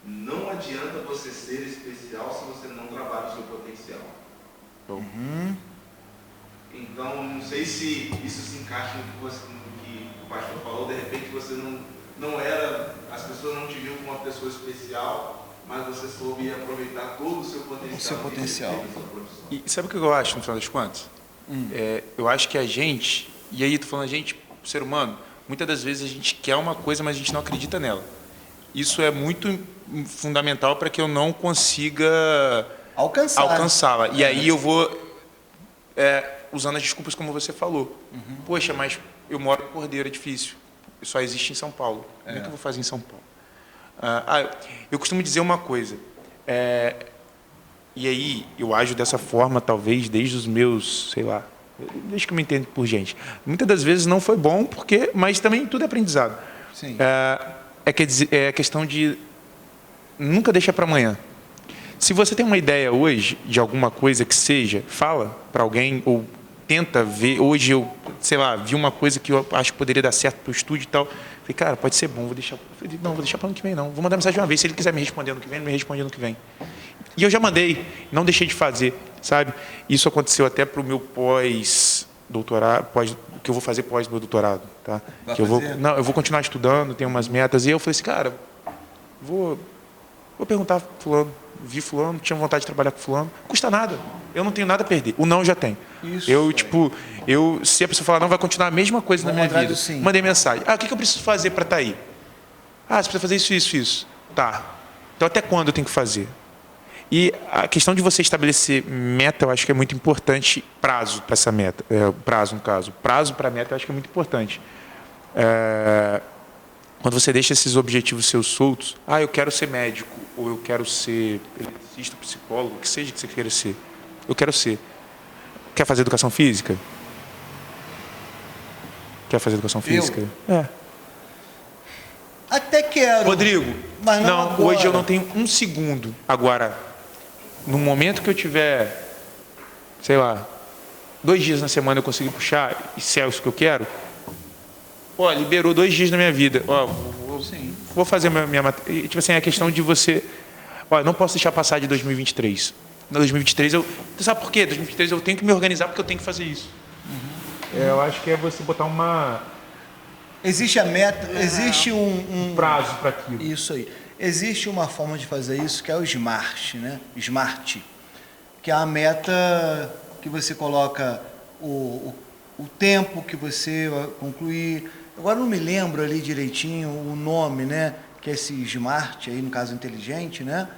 Não adianta você ser especial se você não trabalha o seu potencial. Uhum. Então, não sei se isso se encaixa no que o pastor falou. De repente você não era, as pessoas não te viam como uma pessoa especial, mas você soube aproveitar todo o seu potencial. O seu potencial. E sabe o que eu acho, no final das contas? Eu acho que a gente, e aí tô falando a gente, o ser humano, muitas das vezes a gente quer uma coisa, mas a gente não acredita nela. Isso é muito fundamental para que eu não consiga alcançá-la. E aí eu vou usando as desculpas como você falou. Poxa, mas eu moro em Cordeiro, é difícil. Só existe em São Paulo. Como é que eu vou fazer em São Paulo? Eu costumo dizer uma coisa. E aí eu ajo dessa forma, talvez, desde os meus, sei lá, desde que eu me entendo por gente. Muitas das vezes não foi bom, mas também tudo é aprendizado. Sim. É questão de nunca deixar para amanhã. Se você tem uma ideia hoje de alguma coisa que seja, fala para alguém ou tenta ver. Hoje eu, sei lá, vi uma coisa que eu acho que poderia dar certo para o estúdio e tal. Falei, cara, pode ser bom, vou deixar para ano que vem não. Vou mandar mensagem uma vez, se ele quiser me responder ano que vem, ele me responde ano que vem. E eu já mandei, não deixei de fazer, sabe? Isso aconteceu até para o meu pós-doutorado, que eu vou fazer pós meu doutorado, tá? Eu vou continuar estudando, tenho umas metas. E eu falei assim, cara, vou perguntar pro fulano, vi fulano, tinha vontade de trabalhar com fulano, não custa nada, eu não tenho nada a perder, o não eu já tenho. Isso, se a pessoa falar não, vai continuar a mesma coisa na minha vida. Sim. Mandei mensagem, o que eu preciso fazer para estar aí? Você precisa fazer isso. Tá, então até quando eu tenho que fazer? E a questão de você estabelecer meta, eu acho que é muito importante, prazo para essa meta, prazo para a meta eu acho que é muito importante. Quando você deixa esses objetivos seus soltos, eu quero ser médico, ou eu quero ser eletricista, psicólogo, o que seja que você queira ser. Eu quero ser. Quer fazer educação física? Quer fazer educação física? Até quero. Rodrigo, mas não hoje eu não tenho um segundo. Agora, no momento que eu tiver, sei lá, 2 dias na semana eu conseguir puxar, e se é isso que eu quero, liberou 2 dias na minha vida. Vou fazer minha tipo assim, a questão de você, não posso deixar passar de 2023. Em 2023 tu sabe por quê? 2023 eu tenho que me organizar porque eu tenho que fazer isso. Eu acho que é você botar existe a meta, existe um prazo para aquilo. Isso aí. Existe uma forma de fazer isso que é o SMART, né? SMART, que é a meta que você coloca o tempo que você vai concluir. Agora não me lembro ali direitinho o nome, né? Que é esse SMART aí, no caso inteligente, né?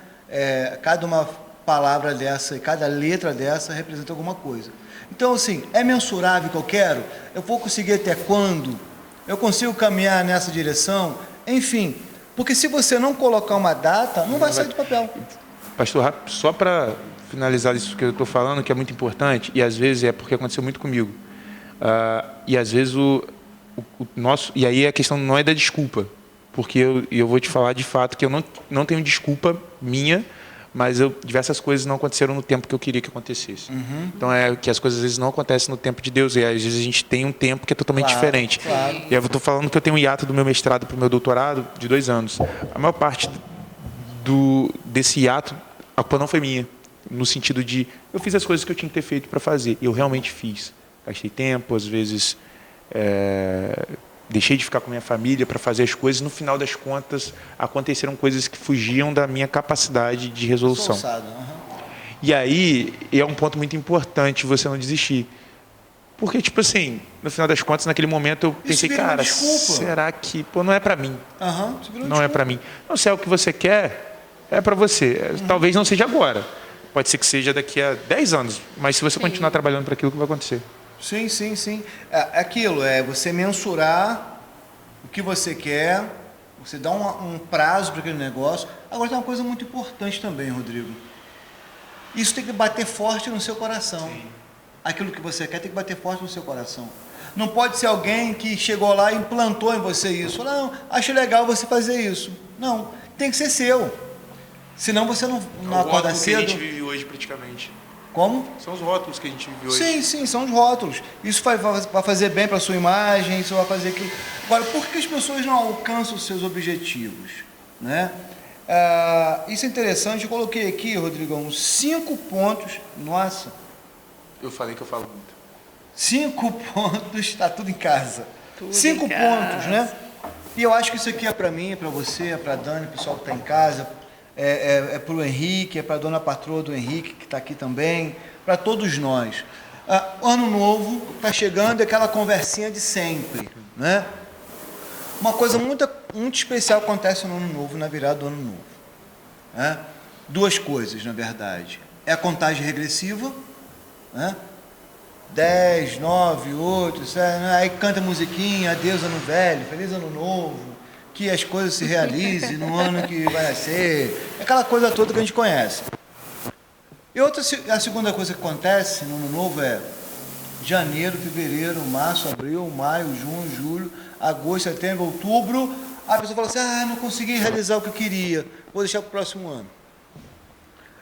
Cada uma palavra dessa, cada letra dessa representa alguma coisa. Então, assim, é mensurável que eu quero? Eu vou conseguir até quando? Eu consigo caminhar nessa direção? Enfim, porque se você não colocar uma data, não vai sair do papel. Pastor, só para finalizar isso que eu estou falando, que é muito importante, e às vezes é porque aconteceu muito comigo. E às vezes e aí a questão não é da desculpa, porque eu vou te falar de fato que eu não tenho desculpa minha, mas diversas coisas não aconteceram no tempo que eu queria que acontecesse. Então que as coisas às vezes não acontecem no tempo de Deus, e às vezes a gente tem um tempo que é totalmente diferente. Claro. E eu estou falando que eu tenho um hiato do meu mestrado para o meu doutorado de 2 anos. A maior parte desse hiato, a culpa não foi minha, no sentido de eu fiz as coisas que eu tinha que ter feito para fazer, e eu realmente fiz. Gastei tempo, às vezes deixei de ficar com minha família para fazer as coisas. No final das contas, aconteceram coisas que fugiam da minha capacidade de resolução. E aí é um ponto muito importante você não desistir. Porque, tipo assim, no final das contas, naquele momento eu pensei, cara, será que não é para mim? Não é para mim. Não, se é o que você quer, é para você. Talvez não seja agora. Pode ser que seja daqui a 10 anos. Mas se você continuar trabalhando para aquilo, que vai acontecer? Sim. Aquilo é você mensurar o que você quer, você dá um prazo para aquele negócio. Agora tem uma coisa muito importante também, Rodrigo. Isso tem que bater forte no seu coração. Sim. Aquilo que você quer tem que bater forte no seu coração. Não pode ser alguém que chegou lá e implantou em você isso. Não, acho legal você fazer isso. Não, tem que ser seu. Senão você não acorda cedo. É o que a gente vive hoje praticamente. Como? São os rótulos que a gente vive hoje. Sim, são os rótulos. Isso vai fazer bem para a sua imagem, isso vai fazer aquilo. Agora, por que as pessoas não alcançam os seus objetivos? Né? Isso é interessante, eu coloquei aqui, Rodrigão, 5 pontos. Nossa. Eu falei que eu falo muito. 5 pontos, está tudo em casa. 5 pontos, né? E eu acho que isso aqui é para mim, é para você, é para a Dani, o pessoal que está em casa, é para o Henrique, é para a dona patroa do Henrique, que está aqui também, para todos nós. Ano novo está chegando, é aquela conversinha de sempre, né? Uma coisa muito especial acontece no ano novo, na virada do ano novo, né? 2 coisas, na verdade. É a contagem regressiva, né? 10, 9, 8, 7, aí canta a musiquinha, adeus ano velho, feliz ano novo, que as coisas se realizem no ano que vai ser, aquela coisa toda que a gente conhece. E a segunda coisa que acontece no ano novo é janeiro, fevereiro, março, abril, maio, junho, julho, agosto, setembro, outubro, a pessoa fala assim, não consegui realizar o que eu queria, vou deixar para o próximo ano.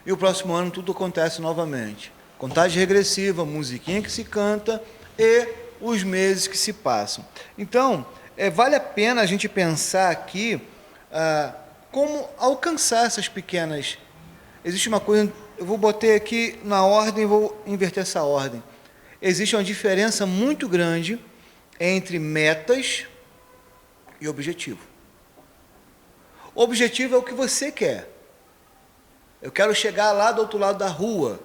E o próximo ano tudo acontece novamente. Contagem regressiva, musiquinha que se canta e os meses que se passam. Então, vale a pena a gente pensar aqui como alcançar essas pequenas... Existe uma coisa, eu vou botar aqui na ordem, vou inverter essa ordem. Existe uma diferença muito grande entre metas e objetivo. O objetivo é o que você quer. Eu quero chegar lá do outro lado da rua.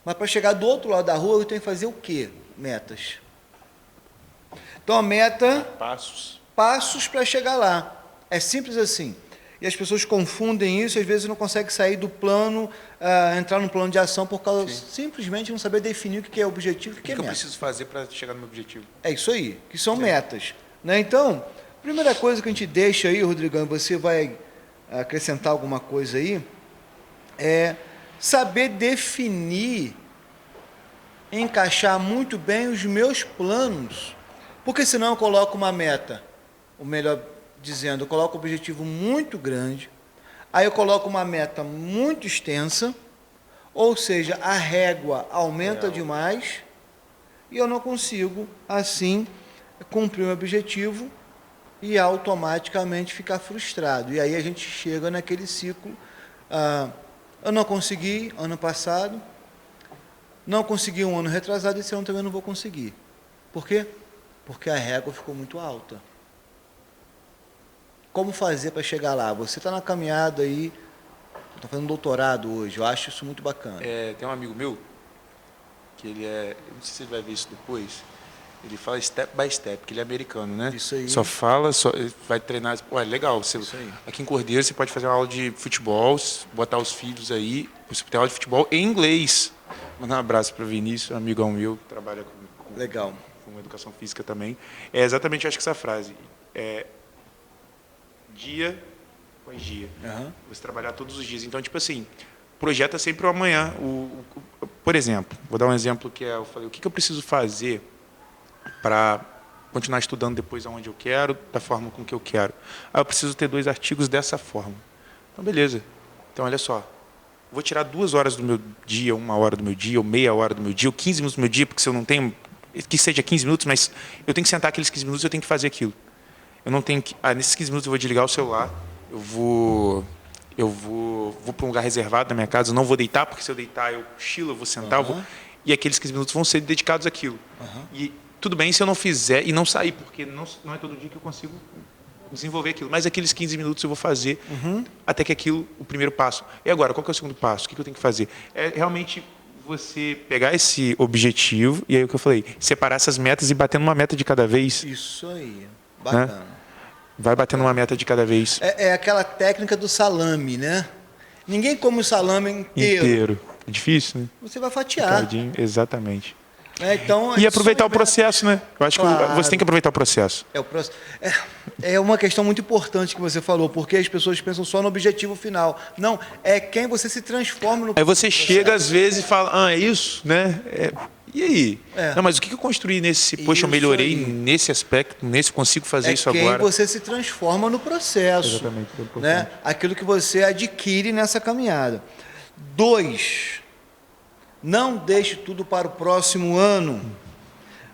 Mas para chegar do outro lado da rua, eu tenho que fazer o quê? Metas. Então, a meta... Passos para chegar lá. É simples assim. E as pessoas confundem isso, às vezes não conseguem sair do plano, entrar no plano de ação, por causa simplesmente não saber definir o que é objetivo e o que é meta. O que eu preciso fazer para chegar no meu objetivo? É isso aí, que são metas. Né? Então, a primeira coisa que a gente deixa aí, Rodrigão, você vai acrescentar alguma coisa aí, é saber definir, encaixar muito bem os meus planos, porque senão eu coloco uma meta, ou melhor dizendo, eu coloco um objetivo muito grande, aí eu coloco uma meta muito extensa, ou seja, a régua aumenta demais, e eu não consigo, assim, cumprir o objetivo e automaticamente ficar frustrado. E aí a gente chega naquele ciclo, eu não consegui ano passado, não consegui um ano retrasado, esse ano também não vou conseguir. Por quê? Porque a régua ficou muito alta. Como fazer para chegar lá? Você está na caminhada aí, está fazendo doutorado hoje, eu acho isso muito bacana. Tem um amigo meu, que ele eu não sei se ele vai ver isso depois, ele fala step by step, que ele é americano, né? Isso aí. Só vai treinar. Legal. Isso aí. Aqui em Cordeiro você pode fazer uma aula de futebol, botar os filhos aí, você tem aula de futebol em inglês. Mandar um abraço para o Vinícius, um amigão meu, que trabalha legal. Com educação física também. É exatamente, acho que essa frase. Dia após dia. Você trabalhar todos os dias. Então, tipo assim, projeta sempre o amanhã. Por exemplo, vou dar um exemplo que eu falei, o que eu preciso fazer para continuar estudando depois aonde eu quero, da forma com que eu quero. Eu preciso ter 2 artigos dessa forma. Então, beleza. Então, olha só. Vou tirar 2 horas do meu dia, 1 hora do meu dia, ou meia hora do meu dia, ou 15 minutos do meu dia, porque se eu não tenho, que seja 15 minutos, mas eu tenho que sentar aqueles 15 minutos, eu tenho que fazer aquilo. Eu não tenho que... nesses 15 minutos eu vou desligar o celular, eu vou para um lugar reservado na minha casa, eu não vou deitar, porque se eu deitar eu cochilo, eu vou sentar, e aqueles 15 minutos vão ser dedicados àquilo. E tudo bem se eu não fizer e não sair, porque não é todo dia que eu consigo desenvolver aquilo. Mas aqueles 15 minutos eu vou fazer até que aquilo, o primeiro passo. E agora, qual que é o segundo passo? O que eu tenho que fazer? É realmente você pegar esse objetivo, e aí o que eu falei, separar essas metas e bater numa meta de cada vez. Isso aí, bacana. Né? Vai batendo uma meta de cada vez. É aquela técnica do salame, né? Ninguém come o salame inteiro. É difícil, né? Você vai fatiar. Exatamente. Então, e aproveitar o processo, né? Eu acho que você tem que aproveitar o processo. É uma questão muito importante que você falou, porque as pessoas pensam só no objetivo final. Não, é quem você se transforma no processo. Aí você chega às vezes e fala, é isso, né? E aí? Não, mas o que eu construí nesse... Poxa, eu melhorei nesse aspecto, consigo fazer isso agora. É quem você se transforma no processo. Exatamente. Né? Aquilo que você adquire nessa caminhada. 2, não deixe tudo para o próximo ano.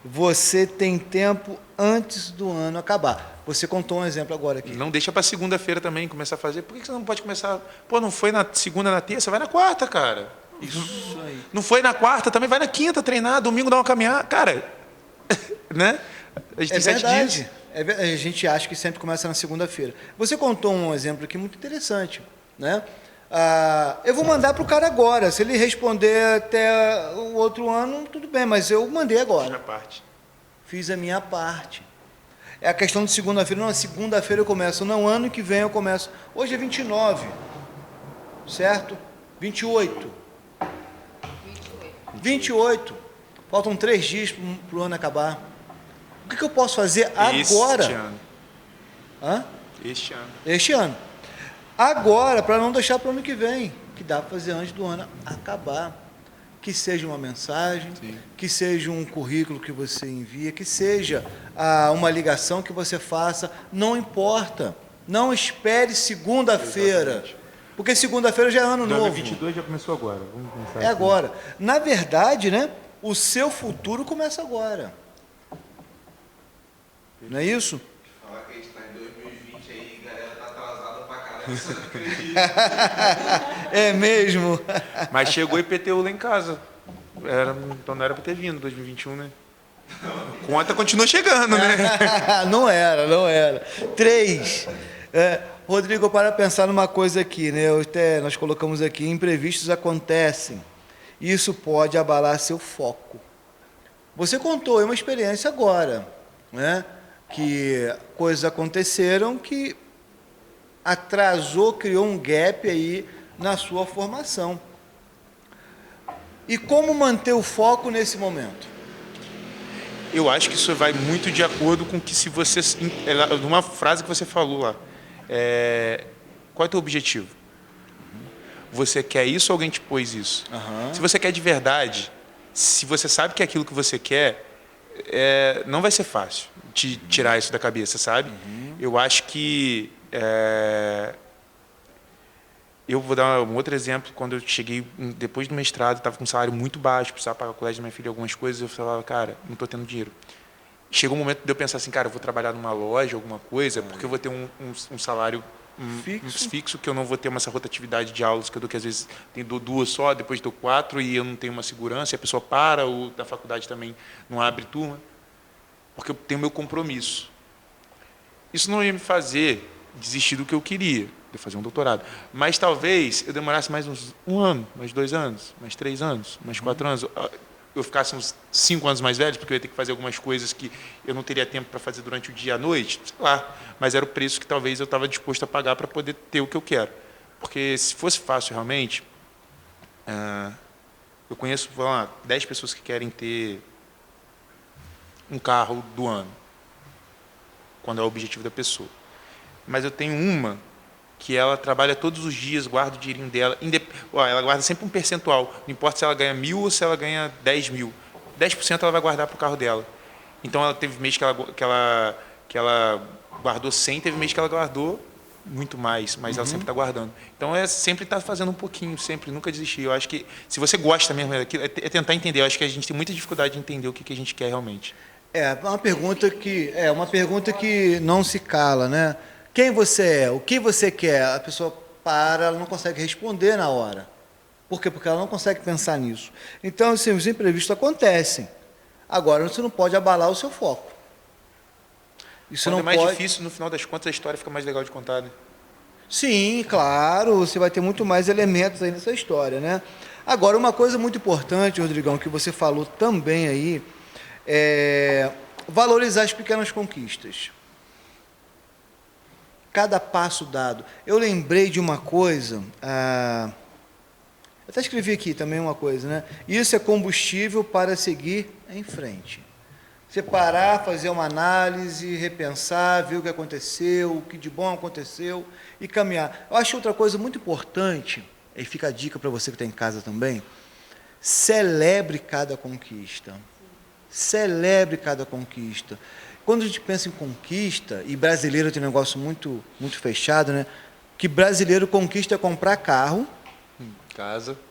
você tem tempo antes do ano acabar. Você contou um exemplo agora aqui. Não deixa para segunda-feira também começar a fazer. Por que você não pode começar? Pô, não foi na segunda, na terça, vai na quarta, cara. Isso aí. Não foi na quarta, também vai na quinta treinar, domingo dá uma caminhada. Cara, né? A gente tem 7 dias. A gente acha que sempre começa na segunda-feira. Você contou um exemplo aqui muito interessante, né? Eu vou mandar para o cara agora. Se ele responder até o outro ano, tudo bem, mas eu mandei agora. Fiz a minha parte. É a questão de segunda-feira. Não, segunda-feira eu começo. Não, ano que vem eu começo. Hoje é 29, certo? 28. 28. Faltam 3 dias para o ano acabar. O que eu posso fazer agora? Este ano. Hã? Este ano. Este ano. Agora, para não deixar para o ano que vem, que dá para fazer antes do ano acabar. Que seja uma mensagem, sim, que seja um currículo que você envia, que seja uma ligação que você faça, não importa. Não espere segunda-feira, porque segunda-feira já é ano novo. 2022 já começou agora. Vamos começar assim. Agora. Na verdade, né, o seu futuro começa agora. Não é isso? Falar que a gente está em 2020 aí, a galera está atrasada pra caramba, você não acredita. É mesmo? Mas chegou IPTU lá em casa. Então não era para ter vindo 2021, né? A conta continua chegando, né? Não era. 3. Rodrigo, para pensar numa coisa aqui, né? Nós colocamos aqui, imprevistos acontecem. Isso pode abalar seu foco. Você contou, é uma experiência agora, né? Que coisas aconteceram que atrasou, criou um gap aí na sua formação. E como manter o foco nesse momento? Eu acho que isso vai muito de acordo com que se você... Numa frase que você falou lá, qual é o teu objetivo? Você quer isso ou alguém te pôs isso? Se você quer de verdade, se você sabe que é aquilo que você quer, não vai ser fácil te tirar isso da cabeça, sabe? Eu acho que... Eu vou dar um outro exemplo. Quando eu cheguei, depois do mestrado, estava com um salário muito baixo, precisava pagar o colégio da minha filha, algumas coisas, eu falava, cara, não estou tendo dinheiro. Chegou um momento de eu pensar assim, cara, eu vou trabalhar numa loja, alguma coisa, porque eu vou ter um salário fixo, que eu não vou ter essa rotatividade de aulas, que eu dou, que às vezes dou 2 só, depois dou 4, e eu não tenho uma segurança, e a pessoa para, ou da faculdade também não abre turma, porque eu tenho meu compromisso. Isso não ia me fazer desistir do que eu queria, de fazer um doutorado. Mas talvez eu demorasse mais uns 1 ano, mais 2 anos, mais 3 anos, mais 4 anos. Eu ficasse uns 5 anos mais velho, porque eu ia ter que fazer algumas coisas que eu não teria tempo para fazer durante o dia e a noite, sei lá. Mas era o preço que talvez eu estava disposto a pagar para poder ter o que eu quero. Porque se fosse fácil realmente, eu conheço 10 pessoas que querem ter um carro do ano, quando é o objetivo da pessoa. Mas eu tenho uma que ela trabalha todos os dias, guarda o dinheirinho dela, ela guarda sempre um percentual, não importa se ela ganha 1.000 ou se ela ganha 10 mil, 10% ela vai guardar para o carro dela. Então ela teve mês que ela guardou 100, teve mês que ela guardou muito mais, mas ela sempre está guardando. Então sempre está fazendo um pouquinho, sempre, nunca desistir. Eu acho que se você gosta mesmo daquilo, é tentar entender. Eu acho que a gente tem muita dificuldade de entender o que a gente quer realmente. É uma pergunta que não se cala, né? Quem você é? O que você quer? A pessoa ela não consegue responder na hora. Por quê? Porque ela não consegue pensar nisso. Então, assim, os imprevistos acontecem. Agora, você não pode abalar o seu foco. Isso não mais difícil, no final das contas, a história fica mais legal de contar, né? Sim, claro. Você vai ter muito mais elementos aí nessa história, né? Agora, uma coisa muito importante, Rodrigão, que você falou também aí, é valorizar as pequenas conquistas. Cada passo dado. Eu lembrei de uma coisa, eu até escrevi aqui também uma coisa, né? Isso é combustível para seguir em frente. Você parar, fazer uma análise, repensar, ver o que aconteceu, o que de bom aconteceu e caminhar. Eu acho outra coisa muito importante, e fica a dica para você que está em casa também, celebre cada conquista. Celebre cada conquista. Quando a gente pensa em conquista, e brasileiro tem um negócio muito, muito fechado, né? Que brasileiro conquista é comprar carro,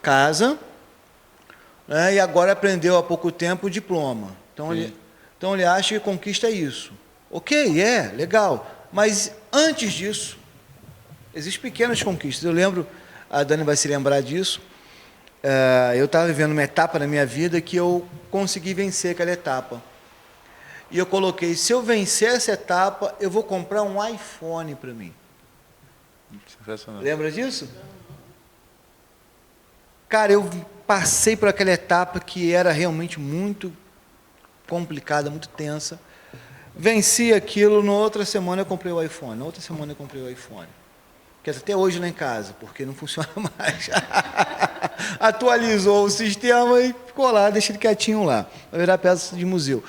casa, né? E agora aprendeu há pouco tempo o diploma. Então, Então ele acha que conquista é isso. Ok, legal. Mas antes disso, existem pequenas conquistas. Eu lembro, a Dani vai se lembrar disso, eu estava vivendo uma etapa na minha vida que eu consegui vencer aquela etapa. E eu coloquei, se eu vencer essa etapa, eu vou comprar um iPhone para mim. Lembra disso? Cara, eu passei por aquela etapa que era realmente muito complicada, muito tensa. Venci aquilo, na outra semana eu comprei o iPhone. Na outra semana eu comprei o iPhone. Que até hoje lá em casa, porque não funciona mais. Atualizou o sistema e ficou lá, deixa ele quietinho lá. Vai virar peça de museu.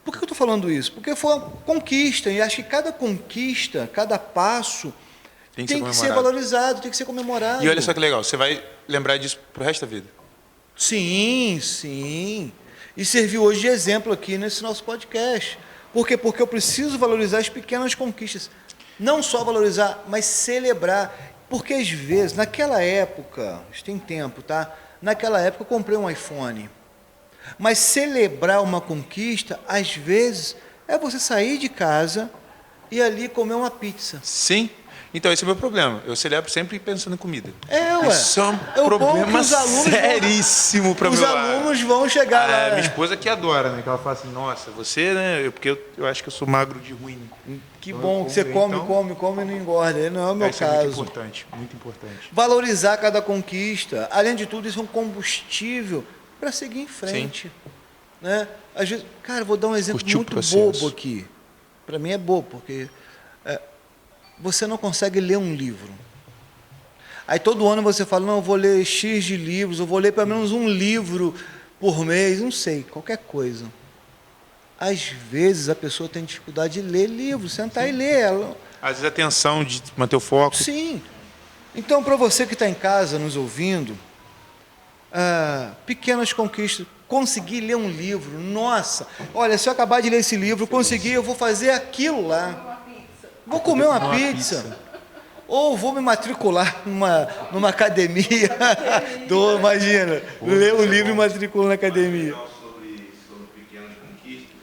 Por que eu estou falando isso? Porque foi uma conquista, e acho que cada conquista, cada passo tem que ser valorizado, tem que ser comemorado. E olha só que legal, você vai lembrar disso pro resto da vida. Sim. E serviu hoje de exemplo aqui nesse nosso podcast. Por quê? Porque eu preciso valorizar as pequenas conquistas. Não só valorizar, mas celebrar. Porque às vezes, naquela época, isso tem tempo, tá? Naquela época eu comprei um iPhone. Mas celebrar uma conquista, às vezes, é você sair de casa e ali comer uma pizza. Sim. Então, esse é o meu problema. Eu celebro sempre pensando em comida. Isso é um problema seríssimo para o meu lado. Os alunos vão chegar lá. Minha esposa que adora, né? Que ela fala assim, nossa, você, né? Porque eu acho que eu sou magro de ruim. Que bom que você come e não engorda. Não é o meu caso. É muito importante, muito importante. Valorizar cada conquista. Além de tudo, isso é um combustível para seguir em frente. Sim. Né? Às vezes, cara, vou dar um exemplo muito bobo aqui. Para mim é bobo, porque você não consegue ler um livro. Aí todo ano você fala, não, eu vou ler X de livros, eu vou ler pelo menos um livro por mês, não sei, qualquer coisa. Às vezes a pessoa tem dificuldade de ler livro, sentar e ler. Às vezes a atenção de manter o foco. Sim. Então, para você que está em casa nos ouvindo, pequenas conquistas, conseguir ler um livro, nossa, olha, se eu acabar de ler esse livro, eu vou fazer aquilo lá. Vou comer uma pizza. Ou vou me matricular numa academia. Imagina, ler um livro e matricular na academia. Sobre pequenas conquistas,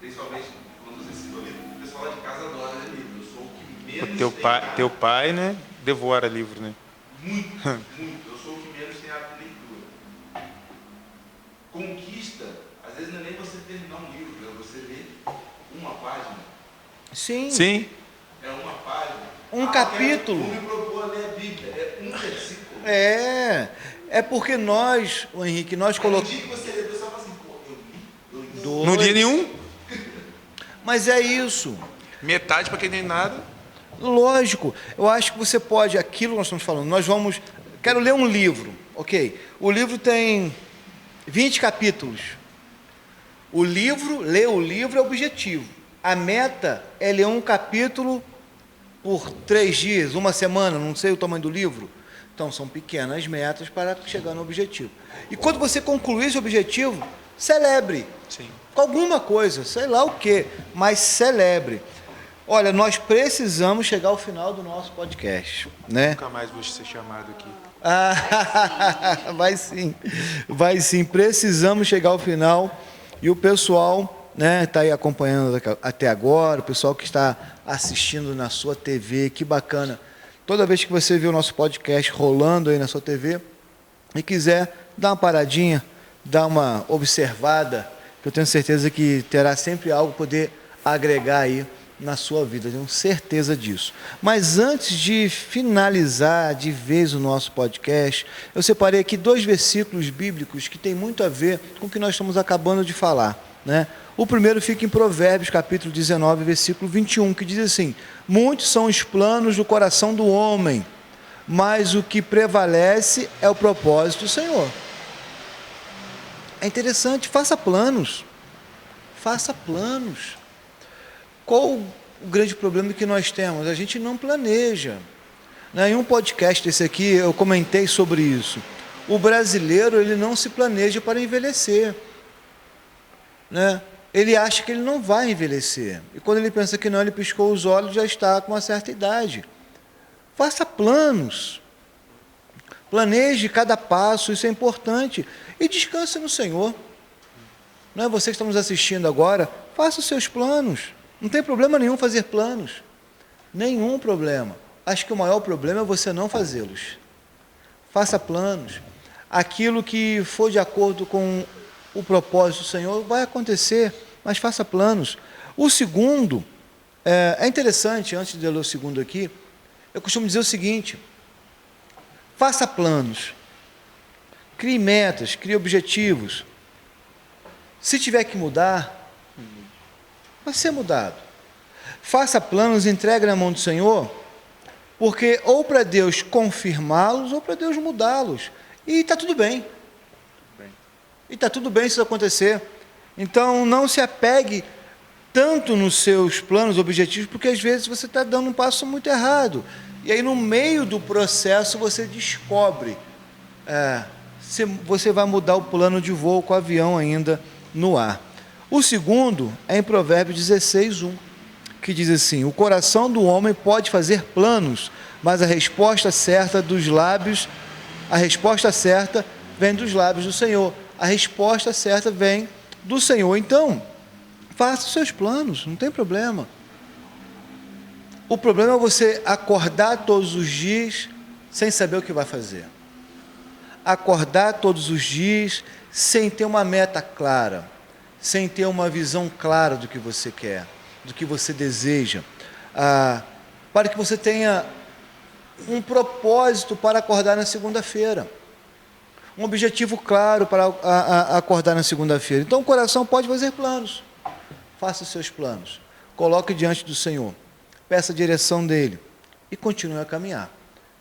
principalmente quando você citou livro, o pessoal lá de casa adora ler livro. Eu sou o que menos teu pai, né, devora livro, né? Muito. Eu sou o que menos tem hábito de leitura. Conquista, às vezes não é nem você terminar um livro, é você ler uma página. Sim. É uma página. Um capítulo. Me propôs a ler a Bíblia. É um versículo. É porque nós, o Henrique, nós colocamos. No dia que você lê, você fala assim, eu li 2. Não li nenhum? Mas é isso. Metade para quem tem nada. Lógico. Eu acho que você pode, aquilo que nós estamos falando, quero ler um livro, ok. O livro tem 20 capítulos. Ler o livro é objetivo. A meta é ler um capítulo por 3 dias, uma semana, não sei o tamanho do livro. Então, são pequenas metas para chegar no objetivo. E quando você concluir esse objetivo, celebre. Sim. Com alguma coisa, sei lá o quê, mas celebre. Olha, nós precisamos chegar ao final do nosso podcast, né? Nunca mais vou ser chamado aqui. Vai sim. Precisamos chegar ao final. E o pessoal, né, está aí acompanhando até agora, o pessoal que está assistindo na sua TV, que bacana. Toda vez que você vê o nosso podcast rolando aí na sua TV e quiser dar uma paradinha, dar uma observada, que eu tenho certeza que terá sempre algo para poder agregar aí na sua vida, tenho certeza disso. Mas antes de finalizar de vez o nosso podcast, eu separei aqui 2 versículos bíblicos que tem muito a ver com o que nós estamos acabando de falar, né? O primeiro fica em Provérbios, capítulo 19, versículo 21, que diz assim: muitos são os planos do coração do homem, mas o que prevalece é o propósito do Senhor. É interessante, faça planos. Qual o grande problema que nós temos? A gente não planeja. Em um podcast desse aqui, eu comentei sobre isso. O brasileiro, ele não se planeja para envelhecer, né? Ele acha que ele não vai envelhecer. E quando ele pensa que não, ele piscou os olhos, já está com uma certa idade. Faça planos. Planeje cada passo, isso é importante. E descanse no Senhor. não é você que está nos assistindo agora, faça os seus planos. Não tem problema nenhum fazer planos. Nenhum problema. Acho que o maior problema é você não fazê-los. Faça planos. Aquilo que for de acordo com o propósito do Senhor vai acontecer, mas faça planos. O segundo, é interessante, antes de eu ler o segundo aqui, eu costumo dizer o seguinte: faça planos, crie metas, crie objetivos. Se tiver que mudar, vai ser mudado. Faça planos, entregue na mão do Senhor, porque ou para Deus confirmá-los, ou para Deus mudá-los. E está tudo bem. E está tudo bem se isso acontecer. Então, não se apegue tanto nos seus planos, objetivos, porque às vezes você está dando um passo muito errado. E aí, no meio do processo, você descobre. Se você vai mudar o plano de voo com o avião ainda no ar. O segundo é em Provérbios 16:1, que diz assim: o coração do homem pode fazer planos, mas a resposta certa vem dos lábios do Senhor. A resposta certa vem do Senhor. Então, faça os seus planos, não tem problema. O problema é você acordar todos os dias sem saber o que vai fazer. Acordar todos os dias sem ter uma meta clara, sem ter uma visão clara do que você quer, do que você deseja, para que você tenha um propósito para acordar na segunda-feira, um objetivo claro para acordar na segunda-feira. Então o coração pode fazer planos, faça os seus planos, coloque diante do Senhor, peça a direção dEle e continue a caminhar.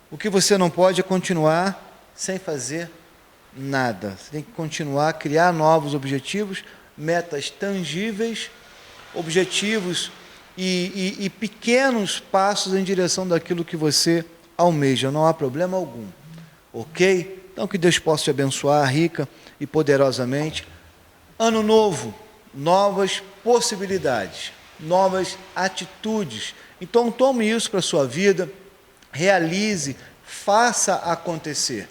O que você não pode é continuar sem fazer nada. Você tem que continuar a criar novos objetivos, metas tangíveis, objetivos e pequenos passos em direção daquilo que você almeja. Não há problema algum. Ok? Então que Deus possa te abençoar rica e poderosamente. Ano novo, novas possibilidades, novas atitudes. Então tome isso para a sua vida, realize, faça acontecer.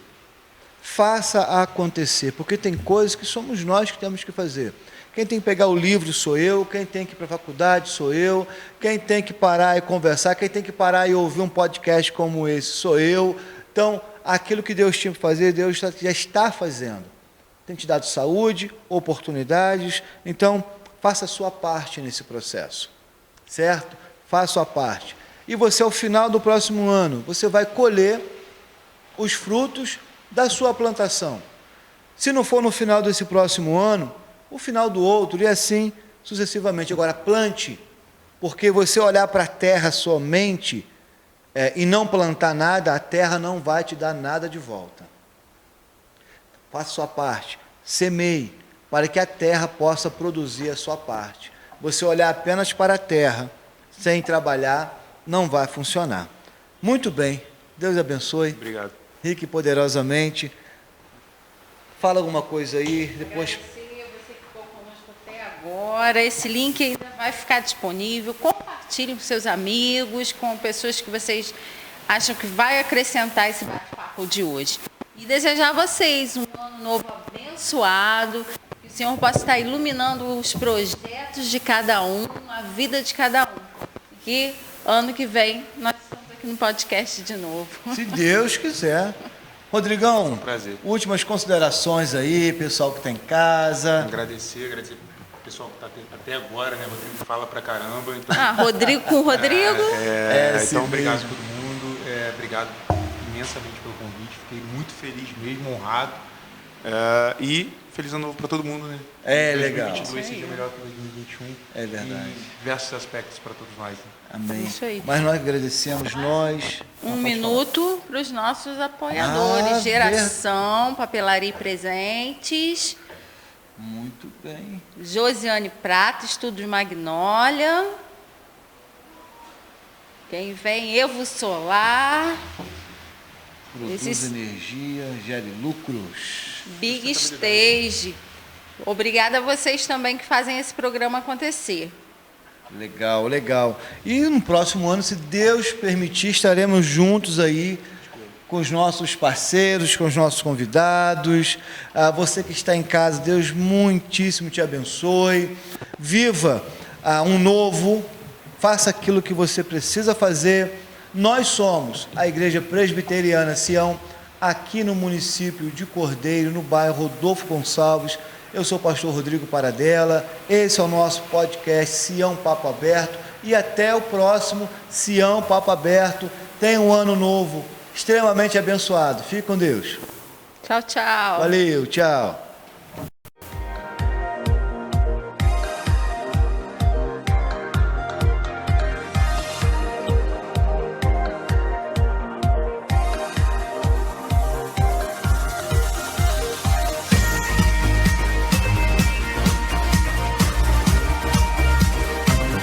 Faça acontecer, porque tem coisas que somos nós que temos que fazer. Quem tem que pegar o livro sou eu, quem tem que ir para a faculdade sou eu, quem tem que parar e conversar, quem tem que parar e ouvir um podcast como esse sou eu. Então, aquilo que Deus tinha que fazer, Deus já está fazendo. Tem te dado saúde, oportunidades, então faça a sua parte nesse processo, certo? Faça a sua parte. E você, ao final do próximo ano, você vai colher os frutos da sua plantação. Se não for no final desse próximo ano, o final do outro, e assim sucessivamente. Agora, plante, porque você olhar para a terra somente e não plantar nada, a terra não vai te dar nada de volta. Faça a sua parte, semeie, para que a terra possa produzir a sua parte. Você olhar apenas para a terra, sem trabalhar, não vai funcionar. Muito bem, Deus abençoe. Obrigado. Rique e poderosamente. Fala alguma coisa aí, depois. Agradecer a você que ficou conosco até agora. Esse link ainda vai ficar disponível. Compartilhem com seus amigos, com pessoas que vocês acham que vai acrescentar esse bate-papo de hoje. E desejar a vocês um ano novo abençoado, que o Senhor possa estar iluminando os projetos de cada um, a vida de cada um. E que ano que vem nós estamos aqui no podcast de novo. Se Deus quiser. Rodrigão, um prazer. Últimas considerações aí, pessoal que está em casa. Agradecer o pessoal que está até agora, né? Rodrigo fala pra caramba. Então... Rodrigo com Rodrigo. Então, obrigado a todo mundo. Obrigado imensamente pelo convite. Fiquei muito feliz mesmo, honrado. E feliz ano novo para todo mundo, né? Legal. 2022 seja melhor que 2021. É verdade. Em diversos aspectos para todos nós. Né? Amém. Isso aí. Mas nós agradecemos, nós. Um minuto para os nossos apoiadores. Geração, Papelaria e Presentes. Muito bem. Josiane Prata, Estúdios Magnólia. Quem vem? Evo Solar. Produz energia, gere lucros. Big Stage. Obrigada a vocês também que fazem esse programa acontecer. Legal, legal. E no próximo ano, se Deus permitir, estaremos juntos aí com os nossos parceiros, com os nossos convidados. Você que está em casa, Deus muitíssimo te abençoe. Viva um novo, faça aquilo que você precisa fazer. Nós somos a Igreja Presbiteriana Sião, aqui no município de Cordeiro, no bairro Rodolfo Gonçalves. Eu sou o pastor Rodrigo Paradella, esse é o nosso podcast Sião Papo Aberto, e até o próximo Sião Papo Aberto. Tenha um ano novo extremamente abençoado. Fique com Deus. Tchau, tchau. Valeu, tchau.